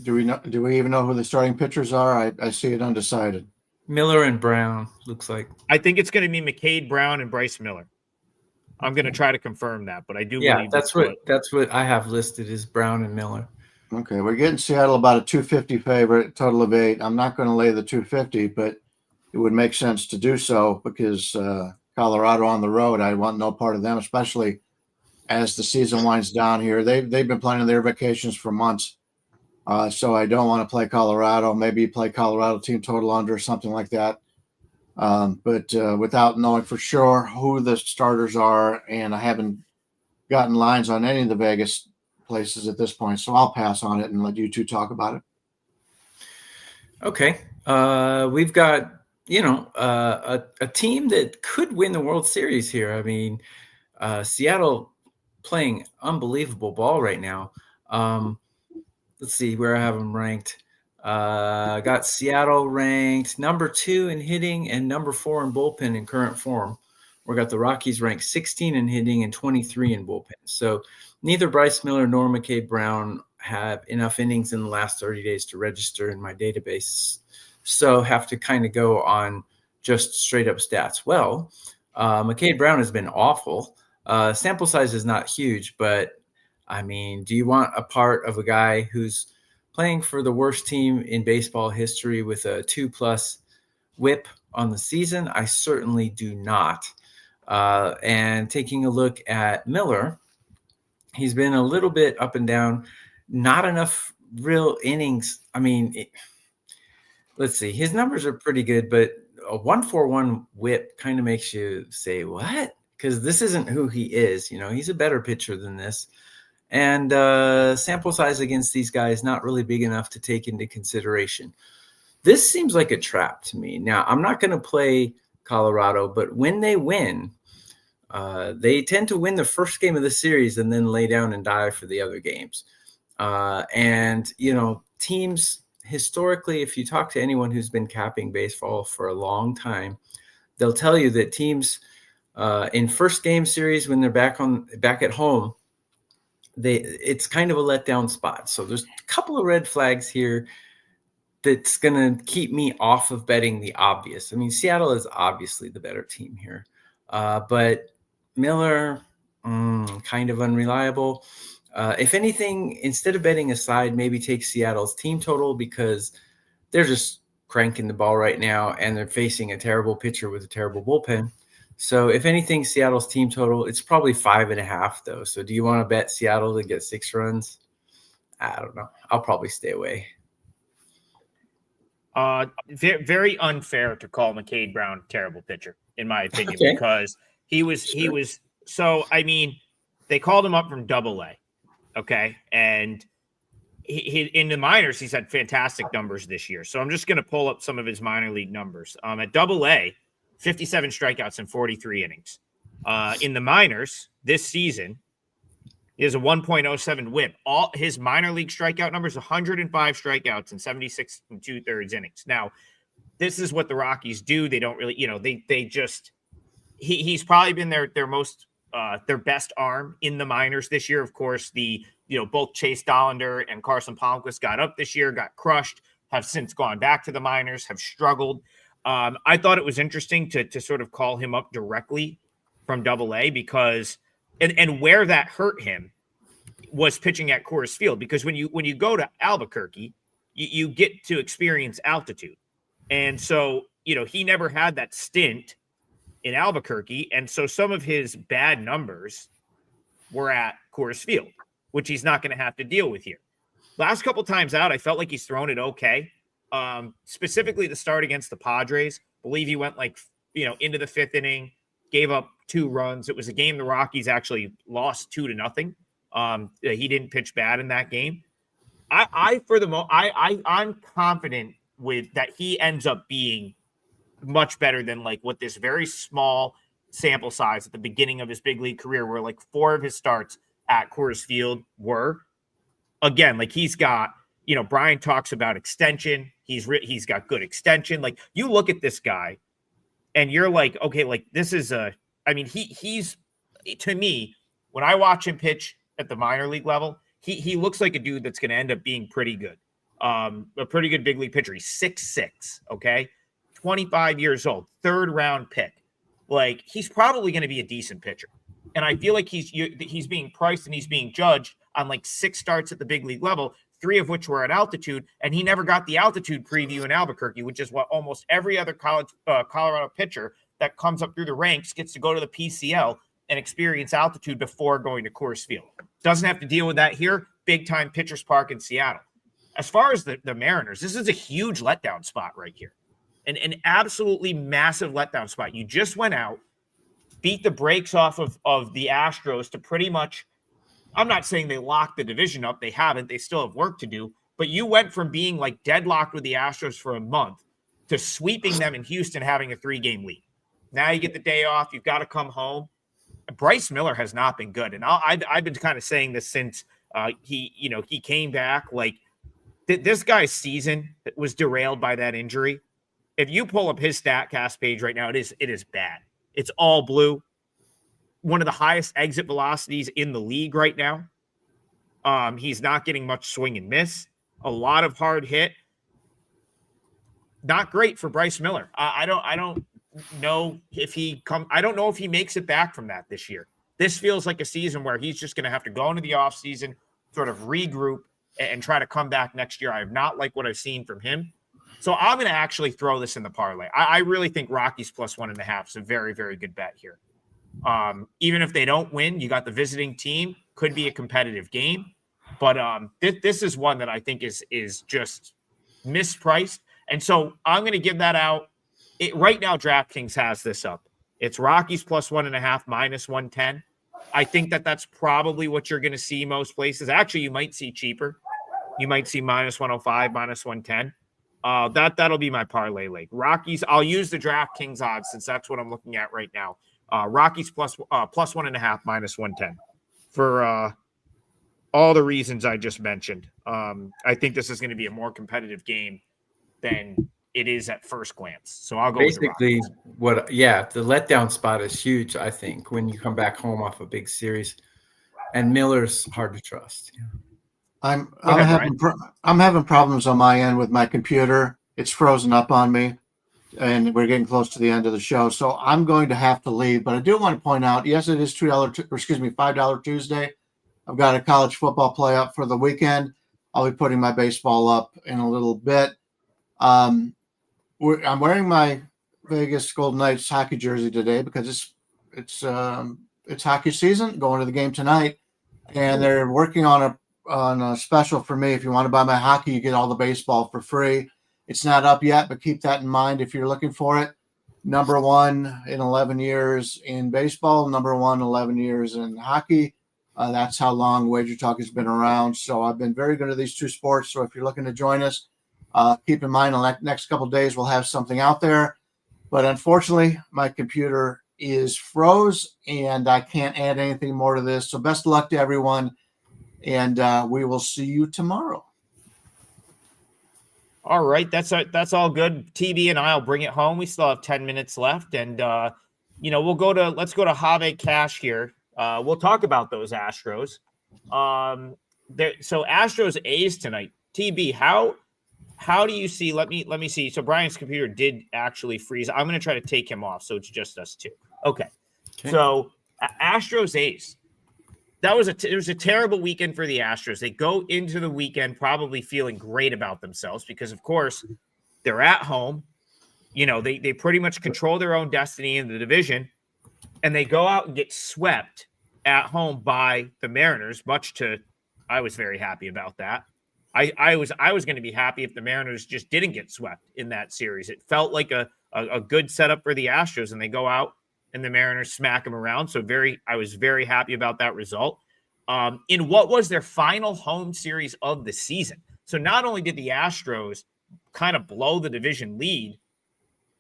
Do we even know who the starting pitchers are? I see it undecided. Miller and Brown, looks like. I think it's going to be McCade, Brown, and Bryce Miller. I'm going to try to confirm that, but I do believe that's what I have listed is Brown and Miller. Okay, we're getting Seattle about a 250 favorite, total of 8. I'm not going to lay the 250, but it would make sense to do so because Colorado on the road, I want no part of them, especially as the season winds down here. They've been planning their vacations for months, so I don't want to play Colorado. Maybe play Colorado team total under or something like that. But without knowing for sure who the starters are, and I haven't gotten lines on any of the Vegas places at this point, so I'll pass on it and let you two talk about it. Okay. We've got, a team that could win the World Series here. I mean, Seattle playing unbelievable ball right now. Let's see where I have them ranked. Got Seattle ranked number 2 in hitting and number 4 in bullpen in current form. We got the Rockies ranked 16 in hitting and 23 in bullpen. So neither Bryce Miller nor McCade Brown have enough innings in the last 30 days to register in my database. So have to kind of go on just straight up stats. Well, McCade Brown has been awful. Sample size is not huge, but I mean, do you want a part of a guy who's playing for the worst team in baseball history with a 2+ whip on the season? I certainly do not. And taking a look at Miller, he's been a little bit up and down, not enough real innings. I mean, let's see, his numbers are pretty good, but a 1.41 whip kind of makes you say, what? Because this isn't who he is. He's a better pitcher than this. And sample size against these guys, not really big enough to take into consideration. This seems like a trap to me. Now, I'm not going to play Colorado, but when they win, they tend to win the first game of the series and then lay down and die for the other games. And teams historically, if you talk to anyone who's been capping baseball for a long time, they'll tell you that teams in first game series, when they're back at home, it's kind of a letdown spot. So there's a couple of red flags here that's going to keep me off of betting the obvious. I mean, Seattle is obviously the better team here. But Miller, kind of unreliable. If anything, instead of betting aside, maybe take Seattle's team total because they're just cranking the ball right now and they're facing a terrible pitcher with a terrible bullpen. So if anything, Seattle's team total, it's probably 5.5 though. So do you want to bet Seattle to get 6 runs? I don't know. I'll probably stay away. Very unfair to call McCade Brown a terrible pitcher, in my opinion, because he was. So I mean, they called him up from Double-A, okay, and he in the minors he's had fantastic numbers this year. So I'm just going to pull up some of his minor league numbers. At Double-A, 57 strikeouts in 43 innings. In the minors this season, he has a 1.07 whip. All his minor league strikeout numbers, 105 strikeouts in 76 2/3 innings. Now, this is what the Rockies do. They don't really, they just he's probably been their most their best arm in the minors this year. Of course, both Chase Dollander and Carson Palmquist got up this year, got crushed, have since gone back to the minors, have struggled. I thought it was interesting to sort of call him up directly from Double-A because and where that hurt him was pitching at Coors Field, because when you go to Albuquerque, you get to experience altitude. And so, he never had that stint in Albuquerque. And so some of his bad numbers were at Coors Field, which he's not going to have to deal with here. Last couple times out, I felt like he's thrown it okay. Specifically the start against the Padres. Believe he went into the 5th inning, gave up 2 runs. It was a game the Rockies actually lost 2-0. He didn't pitch bad in that game. I'm confident with that he ends up being much better than what this very small sample size at the beginning of his big league career, where 4 of his starts at Coors Field were. Again, he's got, Bryan talks about extension. He's got good extension. You look at this guy and you're okay, this is he's to me, when I watch him pitch at the minor league level, he looks like a dude that's going to end up being pretty good. A pretty good big league pitcher. He's 6'6", okay? 25 years old, 3rd round pick. He's probably going to be a decent pitcher. And I feel like he's being priced and he's being judged on 6 starts at the big league level, 3 of which were at altitude, and he never got the altitude preview in Albuquerque, which is what almost every other Colorado pitcher that comes up through the ranks gets to go to the PCL and experience altitude before going to Coors Field. Doesn't have to deal with that here. Big time Pitchers Park in Seattle. As far as the Mariners, this is a huge letdown spot right here. An absolutely massive letdown spot. You just went out, beat the brakes off of the Astros to pretty much, I'm not saying they locked the division up. They haven't. They still have work to do. But you went from being deadlocked with the Astros for a month to sweeping them in Houston, having a 3-game lead. Now you get the day off. You've got to come home. Bryce Miller has not been good. And I've been kind of saying this since he came back. This guy's season was derailed by that injury. If you pull up his StatCast page right now, it is bad. It's all blue. One of the highest exit velocities in the league right now. He's not getting much swing and miss. A lot of hard hit. Not great for Bryce Miller. I don't know if he makes it back from that this year. This feels like a season where he's just going to have to go into the offseason, sort of regroup, and try to come back next year. I have not liked what I've seen from him. So I'm going to actually throw this in the parlay. I really think Rockies plus 1.5 is a very, very good bet here. Even if they don't win, you got the visiting team. Could be a competitive game. But this is one that I think is just mispriced. And so I'm going to give that out. Right now, DraftKings has this up. It's Rockies plus 1.5 minus 110. I think that's probably what you're going to see most places. Actually, you might see cheaper. You might see minus 105, minus 110. That'll be my parlay leg. Rockies, I'll use the DraftKings odds since that's what I'm looking at right now. Rockies plus 1.5 minus 110 for all the reasons I just mentioned. I think this is going to be a more competitive game than it is at first glance. So I'll go basically the letdown spot is huge. I think when you come back home off a big series, and Miller's hard to trust. Yeah. I'm having problems on my end with my computer. It's frozen up on me, and we're getting close to the end of the show. So I'm going to have to leave. But I do want to point out, yes, it is $5 Tuesday. I've got a college football play up for the weekend. I'll be putting my baseball up in a little bit. I'm wearing my Vegas Golden Knights hockey jersey today because it's hockey season. Going to the game tonight, and they're working on a special for me. If you want to buy my hockey, you get all the baseball for free. It's not up yet, but keep that in mind if you're looking for it. Number 1 in 11 years in baseball, number 1 11 years in hockey. That's how long Wager Talk has been around. So I've been very good at these two sports. So if you're looking to join us, keep in mind the next couple of days we'll have something out there. But unfortunately, my computer is froze and I can't add anything more to this. So best of luck to everyone. And we will see you tomorrow. All right. That's all good. TV and I'll bring it home. We still have 10 minutes left. And, let's go to Have Cash here. We'll talk about those Astros. So Astros A's tonight. TB, how do you see? Let me see. So Brian's computer did actually freeze. I'm going to try to take him off, so it's just us two. Okay. So Astros A's. it was a terrible weekend for the Astros. They go into the weekend probably feeling great about themselves because, of course, they're at home. They pretty much control their own destiny in the division, and they go out and get swept at home by the Mariners. I was very happy about that. I was going to be happy if the Mariners just didn't get swept in that series. It felt like a good setup for the Astros, and they go out and the Mariners smack them around. So I was very happy about that result. In what was their final home series of the season. So not only did the Astros kind of blow the division lead,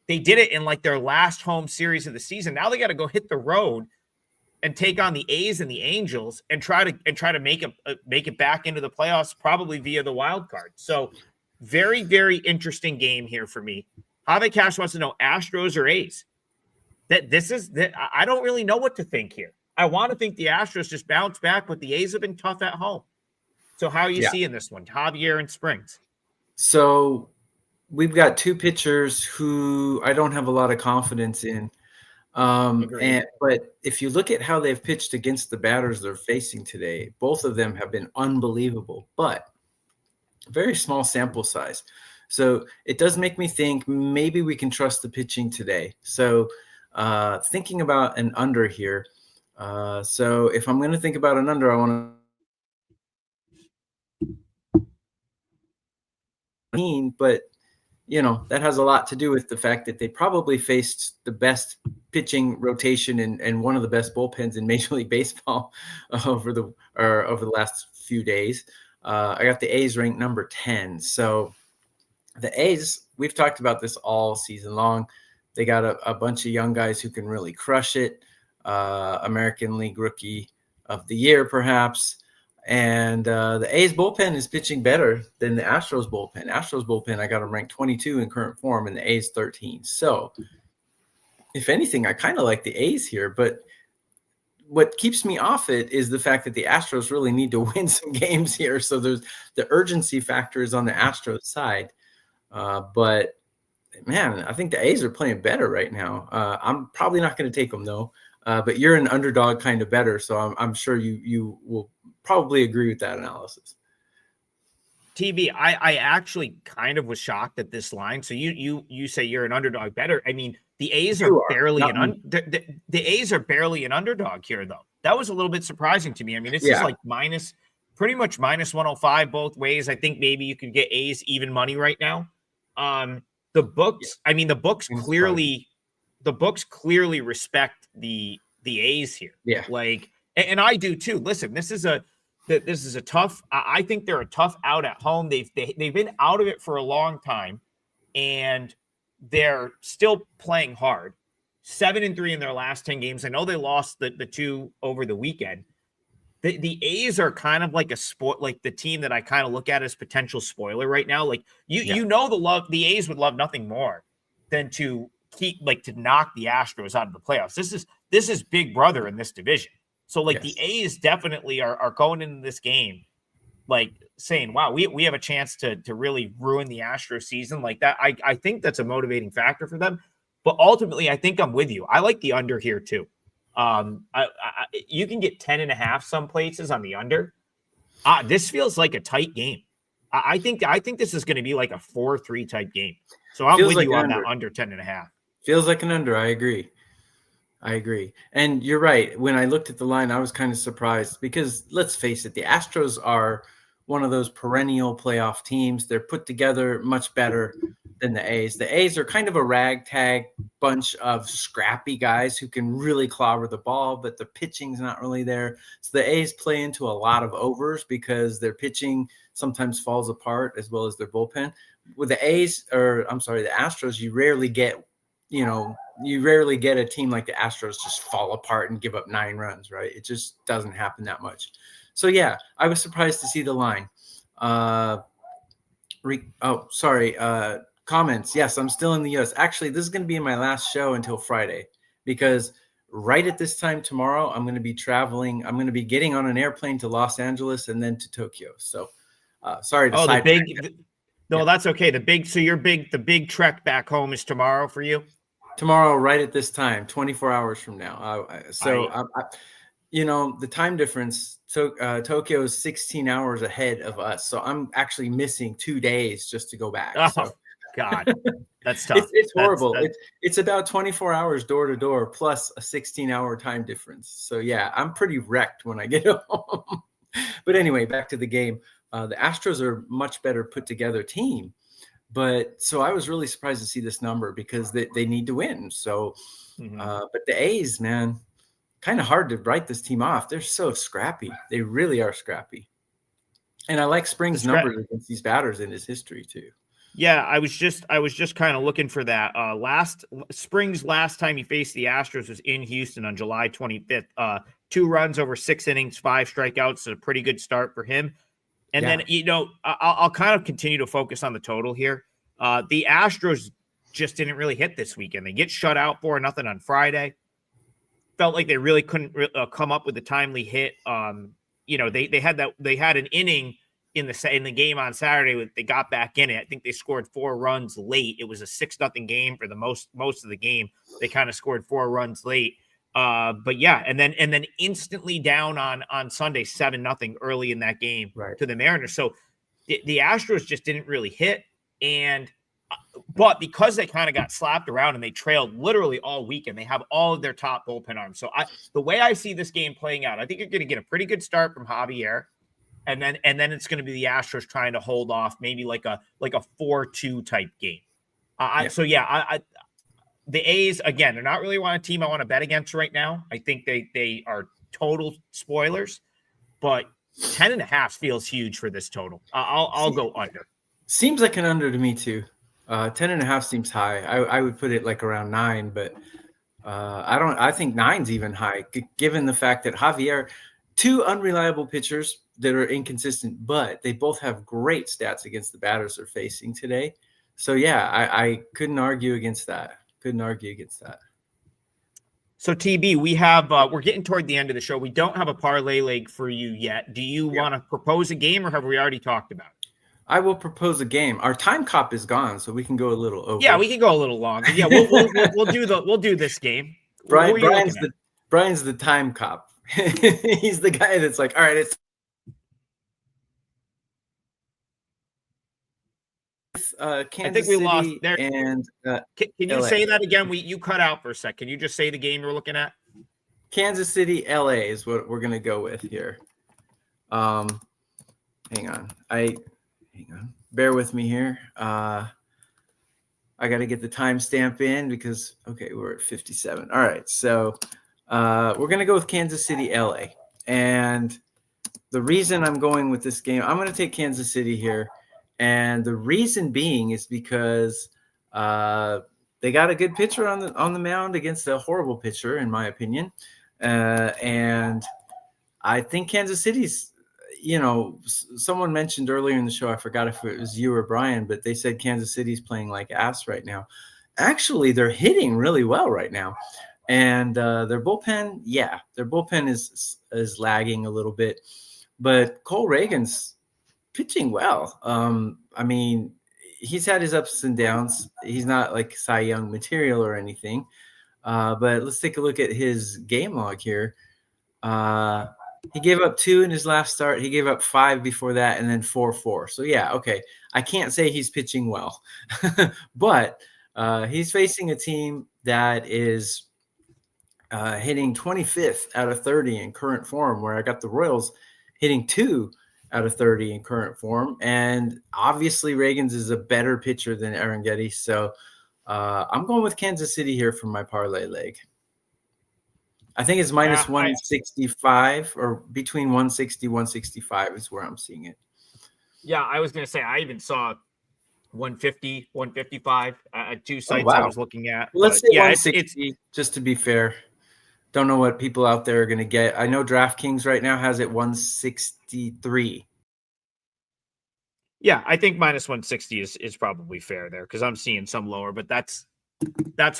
they did it in like their last home series of the season. Now they got to go hit the road and take on the A's and the Angels and try to make it back into the playoffs, probably via the wild card. So very, very interesting game here for me. Javi Cash wants to know Astros or A's. I don't really know what to think here. I want to think the Astros just bounce back, but the A's have been tough at home. So how are you seeing this one, Javier and Springs? So we've got two pitchers who I don't have a lot of confidence in. But if you look at how they've pitched against the batters they're facing today, both of them have been unbelievable, but very small sample size. So it does make me think maybe we can trust the pitching today. So thinking about an under here. So if I'm going to think about an under, I want to, but that has a lot to do with the fact that they probably faced the best pitching rotation and one of the best bullpens in Major League Baseball over the last few days. I got the A's ranked number 10. So the A's, we've talked about this all season long. They got a bunch of young guys who can really crush it. American League Rookie of the Year, perhaps. And the A's bullpen is pitching better than the Astros bullpen. Astros bullpen, I got them ranked 22 in current form, and the A's 13. So, if anything, I kind of like the A's here. But what keeps me off it is the fact that the Astros really need to win some games here. So the urgency factor is on the Astros side. But man, I think the A's are playing better right now. I'm probably not going to take them though. But you're an underdog kind of better, so I'm sure you will probably agree with that analysis. TB, I actually kind of was shocked at this line. So you say you're an underdog better. I mean, the A's are barely the A's are barely an underdog here, though. That was a little bit surprising to me. I mean, it's just like pretty much minus 105 both ways. I think maybe you could get A's even money right now. The books, I mean, the books clearly respect the A's here. Yeah. Like, and I do too. Listen, this is a tough, I think they're a tough out at home. They've been out of it for a long time and they're still playing hard. 7-3 in their last 10 games. I know they lost the two over the weekend. The A's are kind of like the team that I kind of look at as potential spoiler right now. Like the A's would love nothing more than to knock the Astros out of the playoffs. This is big brother in this division. So the A's definitely are going into this game like saying, wow, we have a chance to really ruin the Astros season like that. I think that's a motivating factor for them. But ultimately, I think I'm with you. I like the under here too. You can get 10.5 some places on the under. This feels like a tight game. I think this is going to be like a 4-3 type game. So I'm with you on that under 10.5. Feels like an under. I agree. And you're right. When I looked at the line, I was kind of surprised because let's face it, the Astros are one of those perennial playoff teams. They're put together much better than the A's. The A's are kind of a ragtag bunch of scrappy guys who can really clobber the ball, but the pitching's not really there. So the A's play into a lot of overs because their pitching sometimes falls apart as well as their bullpen. With the the Astros, you rarely get a team like the Astros just fall apart and give up 9 runs, right? It just doesn't happen that much. So, yeah, I was surprised to see the line. Comments. Yes, I'm still in the U.S. Actually, this is going to be my last show until Friday because right at this time tomorrow, I'm going to be traveling. I'm going to be getting on an airplane to Los Angeles and then to Tokyo. So, sorry to sidetrack. That's okay. The big trek back home is tomorrow for you? Tomorrow, right at this time, 24 hours from now. the time difference, so Tokyo is 16 hours ahead of us. So I'm actually missing 2 days just to go back. Oh, So God, that's tough. it's horrible. That's It's about 24 hours door to door plus a 16-hour time difference. So yeah, I'm pretty wrecked when I get home. But anyway, back to the game. The Astros are a much better put together team. But so I was really surprised to see this number because they need to win. So, but the A's, man, kind of hard to write this team off. They're so scrappy. They really are scrappy. And I like Spring's numbers against these batters in his history too. Yeah, I was just kind of looking for that. Spring's last time he faced the Astros was in Houston on July 25th. 2 runs over 6 innings, 5 strikeouts. So a pretty good start for him. And then, I'll kind of continue to focus on the total here. The Astros just didn't really hit this weekend. They get shut out 4-0 on Friday. Felt like they really couldn't come up with a timely hit. They had an inning in the game on Saturday. They got back in it. I think they scored 4 runs late. It was a 6-0 game for the most of the game. They kind of scored 4 runs late. But yeah, and then instantly down on Sunday 7-0 early in that game to the Mariners. So the Astros just didn't really hit, but because they kind of got slapped around and they trailed literally all weekend, they have all of their top bullpen arms. So the way I see this game playing out, I think you're going to get a pretty good start from Javier, and then it's going to be the Astros trying to hold off, maybe like a 4-2 type game. The A's, again, they're not really a team I want to bet against right now. I think they are total spoilers, but 10.5 feels huge for this total. I'll go under. Seems like an under to me too. 10.5 seems high. I would put it like around 9, but I think 9's even high, given the fact that Javier, 2 unreliable pitchers that are inconsistent, but they both have great stats against the batters they're facing today. So yeah, I couldn't argue against that. So TB, we're getting toward the end of the show. We don't have a parlay leg for you yet. Do you want to propose a game, or have we already talked about it? I will propose a game. Our time cop is gone, so we can go a little over. Yeah, we can go a little longer. Yeah, we'll do this game. Brian's the time cop. He's the guy that's like, all right, it's Kansas I think we City lost there. And can you LA. say that again? You cut out for a sec. Can you just say the game you're looking at? Kansas City, LA is what we're gonna go with here. Hang on. Bear with me here. I got to get the timestamp in because we're at 57. All right, so we're gonna go with Kansas City, LA, and the reason I'm going with this game, I'm gonna take Kansas City here. And the reason being is because they got a good pitcher on the mound against a horrible pitcher, in my opinion. And I think Kansas City's, someone mentioned earlier in the show, I forgot if it was you or Brian, but they said Kansas City's playing like ass right now. Actually, they're hitting really well right now. And their bullpen is lagging a little bit. But Cole Reagan's pitching well. I mean, he's had his ups and downs. He's not like Cy Young material or anything. But let's take a look at his game log here. He gave up 2 in his last start. He gave up 5 before that, and then 4-4. So yeah, okay. I can't say he's pitching well, but he's facing a team that is hitting 25th out of 30 in current form, where I got the Royals hitting 2 out of 30 in current form. And obviously Reagan's is a better pitcher than Aaron Getty. So I'm going with Kansas City here for my parlay leg. I think it's minus 165 or between 160, 165 is where I'm seeing it. Yeah, I was going to say, I even saw 150, 155 at 2 sites I was looking at. Well, let's say 160 just to be fair. Don't know what people out there are going to get. I know DraftKings right now has it 163. Yeah, I think minus 160 is probably fair there because I'm seeing some lower, but that's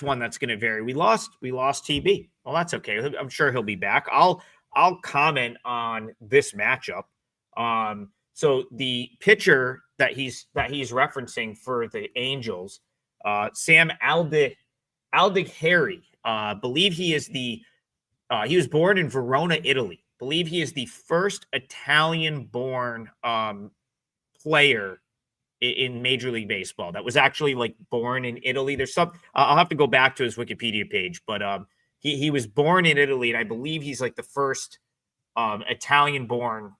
one that's going to vary. We lost TB. Well, that's okay. I'm sure he'll be back. I'll comment on this matchup. So the pitcher that he's referencing for the Angels, Sam Aldigheri, believe he is the He was born in Verona, Italy. Believe he is the first Italian-born player in Major League Baseball that was actually like born in Italy. There's some. I'll have to go back to his Wikipedia page, but he was born in Italy, and I believe he's like the first Italian-born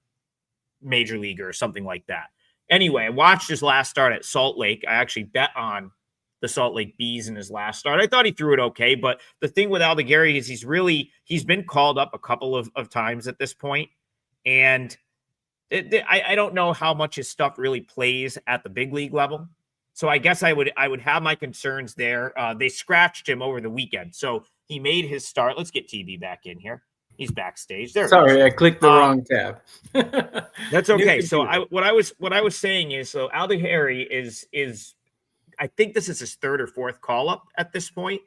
major leaguer or something like that. Anyway, I watched his last start at Salt Lake. I actually bet on the Salt Lake Bees in his last start. I thought he threw it okay, but the thing with Aldegari is he's been called up a couple of times at this point, and I don't know how much his stuff really plays at the big league level. So I guess I would have my concerns there. They scratched him over the weekend, so he made his start. Let's get TV back in here. He's backstage. There. Sorry, I clicked the wrong tab. That's okay. So what I was saying is, so Aldegari is I think this is his third or fourth call up at this point.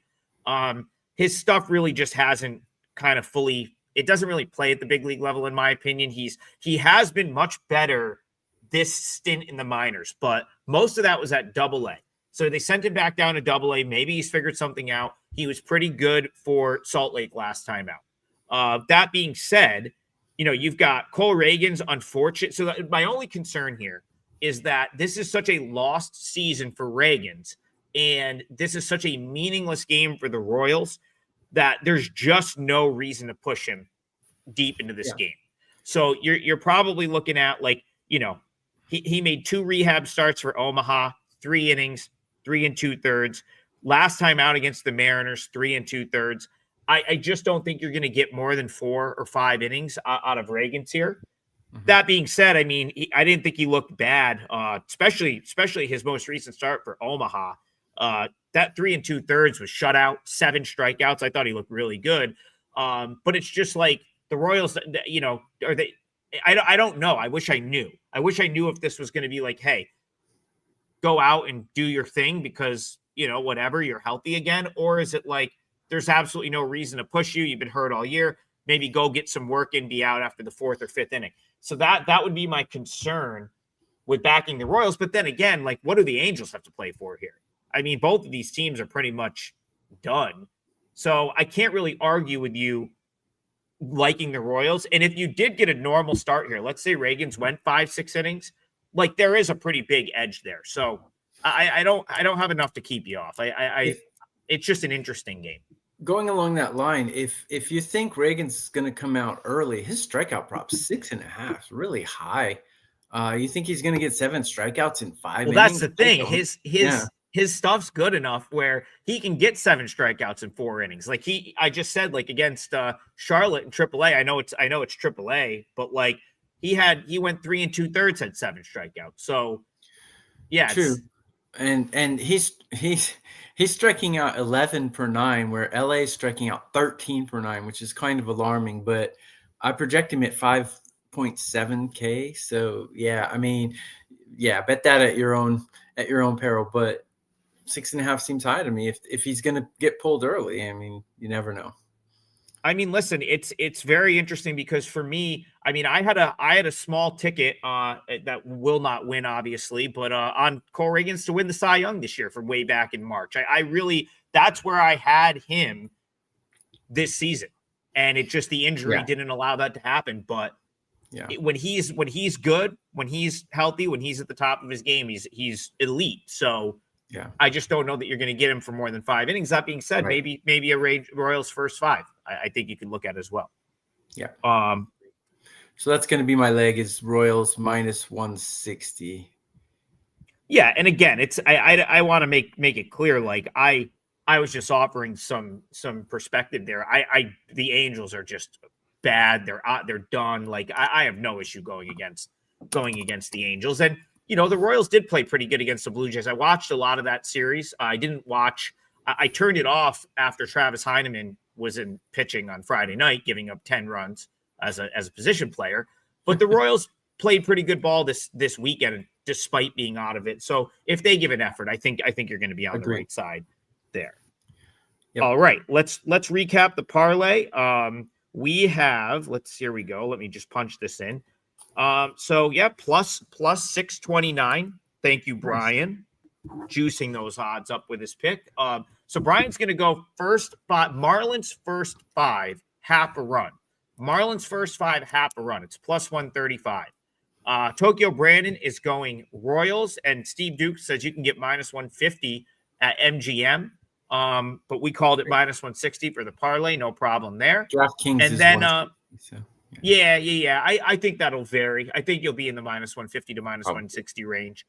His stuff really just hasn't kind of fully. It doesn't really play at the big league level, in my opinion. He has been much better this stint in the minors, but most of that was at Double-A. So they sent him back down to Double-A. Maybe he's figured something out. He was pretty good for Salt Lake last time out. That being said, you've got Cole Reagan's unfortunate. So my only concern here is that this is such a lost season for Reagan's, and this is such a meaningless game for the Royals that there's just no reason to push him deep into this game. So you're probably looking at he made 2 rehab starts for Omaha, 3 innings, 3 2/3. Last time out against the Mariners, 3 2/3. I just don't think you're going to get more than 4 or 5 innings out of Reagan's here. Mm-hmm. That being said, I mean, I didn't think he looked bad, especially his most recent start for Omaha. That 3 2/3 was shutout, 7 strikeouts. I thought he looked really good. But it's just like the Royals, are they? I don't know. I wish I knew. I wish I knew if this was going to be like, hey, go out and do your thing because whatever, you're healthy again, or is it like there's absolutely no reason to push you? You've been hurt all year. Maybe go get some work and be out after the 4th or 5th inning. So that would be my concern with backing the Royals. But then again, like, what do the Angels have to play for here? I mean, both of these teams are pretty much done. So I can't really argue with you liking the Royals. And if you did get a normal start here, let's say Reagan's went 5-6 innings, like there is a pretty big edge there. So I don't have enough to keep you off. It's just an interesting game. Going along that line, if you think Reagan's going to come out early, his strikeout prop's 6.5, really high. You think he's going to get 7 strikeouts in 5 innings? Well, that's the thing. His stuff's good enough where he can get 7 strikeouts in 4 innings. Like I just said, like against Charlotte in AAA. I know it's AAA, but like he went 3 2/3, had 7 strikeouts. So yeah, true. And he's striking out 11 per 9, where LA is striking out 13 per 9, which is kind of alarming. But I project him at 5.7 K. So yeah, I mean, yeah, bet that at your own peril. But 6.5 seems high to me. If he's going to get pulled early, I mean, you never know. I mean, listen, it's very interesting because for me, I mean, I had a small ticket that will not win, obviously, but on Cole Reagan's to win the Cy Young this year from way back in March. I really, that's where I had him this season, and it just the injury didn't allow that to happen. But when he's good, when he's healthy, when he's at the top of his game, he's elite. So. Yeah, I just don't know that you're going to get him for more than 5 innings. That being said, maybe a Royals first 5. I think you can look at as well. Yeah. So that's going to be my leg is Royals minus 160. Yeah, and again, it's I want to make it clear. Like I was just offering some perspective there. The Angels are just bad. They're done. Like I have no issue going against the Angels. And the Royals did play pretty good against the Blue Jays. I watched a lot of that series. I didn't watch. I turned it off after Travis Heineman was in pitching on Friday night, giving up 10 runs as a position player. But the Royals played pretty good ball this weekend, despite being out of it. So if they give an effort, I think you're going to be on the right side there. Yep. All right, let's recap the parlay. We have. Here we go. Let me just punch this in. So yeah, plus 629. Thank you, Bryan. Juicing those odds up with his pick. So Bryan's going to go first, Marlins first 5, half a run. Marlins first 5, half a run. It's plus 135. Tokyo Brandon is going Royals, and Steve Duke says you can get minus 150 at MGM. But we called it minus 160 for the parlay. No problem there. DraftKings and is then, 160, so, yeah. I think that'll vary. I think you'll be in the minus 150 to minus 160 range.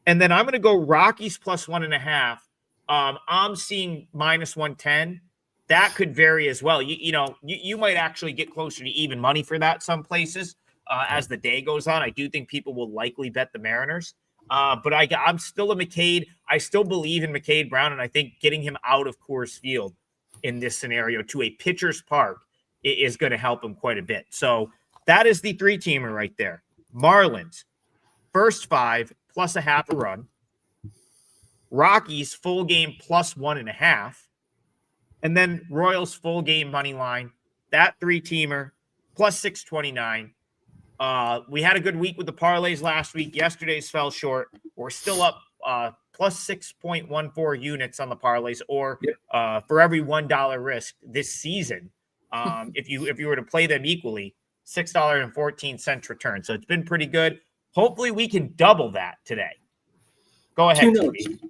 And then I'm going to go Rockies plus 1.5. I'm seeing minus 110. That could vary as well. You might actually get closer to even money for that some places as the day goes on. I do think people will likely bet the Mariners. But I'm still a McCade. I still believe in McCade Brown, and I think getting him out of Coors Field in this scenario to a pitcher's park is going to help him quite a bit. So that is the 3-teamer right there. Marlins, first 5 plus a half a run. Rockies, full game plus 1.5. And then Royals, full game money line. That 3-teamer plus 629. We had a good week with the parlays last week. Yesterday's fell short. We're still up plus 6.14 units on the parlays, or for every $1 risk this season. If you were to play them equally, $6.14 return. So it's been pretty good. Hopefully we can double that today. Go ahead.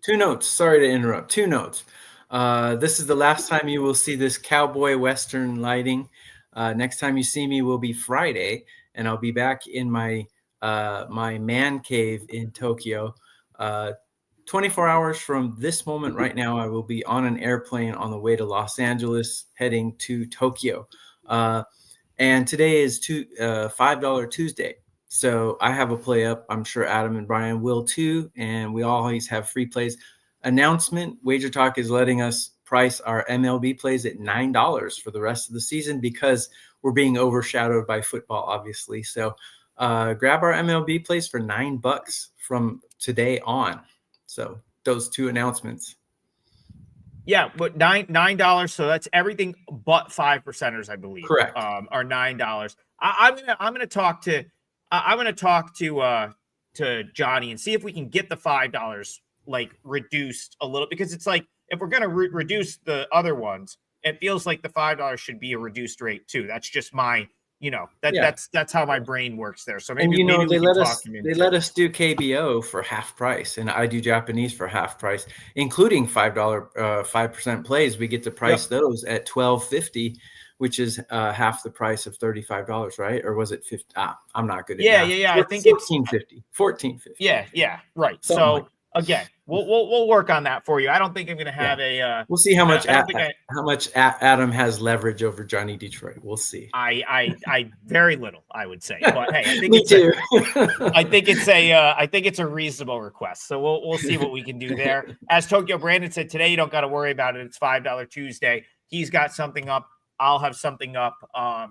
Two notes. Sorry to interrupt. 2 notes. This is the last time you will see this cowboy Western lighting. Next time you see me will be Friday, and I'll be back in my my man cave in Tokyo. 24 hours from this moment right now, I will be on an airplane on the way to Los Angeles, heading to Tokyo. And today is $5 Tuesday. So I have a play up. I'm sure Adam and Bryan will too. And we always have free plays. Announcement, Wager Talk is letting us price our MLB plays at $9 for the rest of the season because we're being overshadowed by football, obviously. So grab our MLB plays for $9 from today on. So those 2 announcements. Yeah, but $9. So that's everything but 5%ers, I believe. Correct. Are $9. I'm gonna talk to Johnny and see if we can get the $5 like reduced a little, because it's like if we're gonna reduce the other ones, it feels like the $5 should be a reduced rate too. That's just my. That's how my brain works there. So maybe they let us do KBO for half price, and I do Japanese for half price, including $5 5% plays. We get to price those at $12.50, which is half the price of $35, right? Or was it $50? I'm not good at math. Yeah. I think it's $14.50. Yeah, right. Something so like again, we'll work on that for you. I don't think I'm going to have a. We'll see how much Adam has leverage over Johnny Detroit. We'll see. I very little, I would say, but hey, I think Me too. I think it's a reasonable request. So we'll see what we can do there. As Tokyo Brandon said today, you don't got to worry about it. It's $5 Tuesday. He's got something up. I'll have something up. I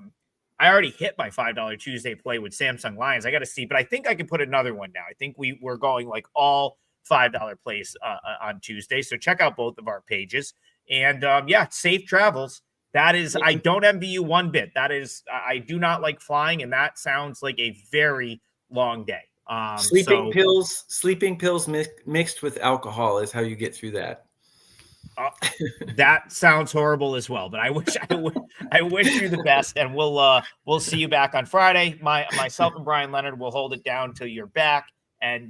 already hit my $5 Tuesday play with Samsung Lions. I got to see, but I think I can put another one now. I think we're going like all $5 plays on Tuesday. So check out both of our pages. And safe travels. That is, I don't envy you one bit. That is, I do not like flying, and that sounds like a very long day. Sleeping pills mixed with alcohol is how you get through that. That sounds horrible as well, but I wish you the best, and we'll see you back on Friday. Myself and Bryan Leonard will hold it down till you're back. And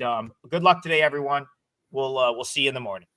good luck today, everyone. We'll see you in the morning.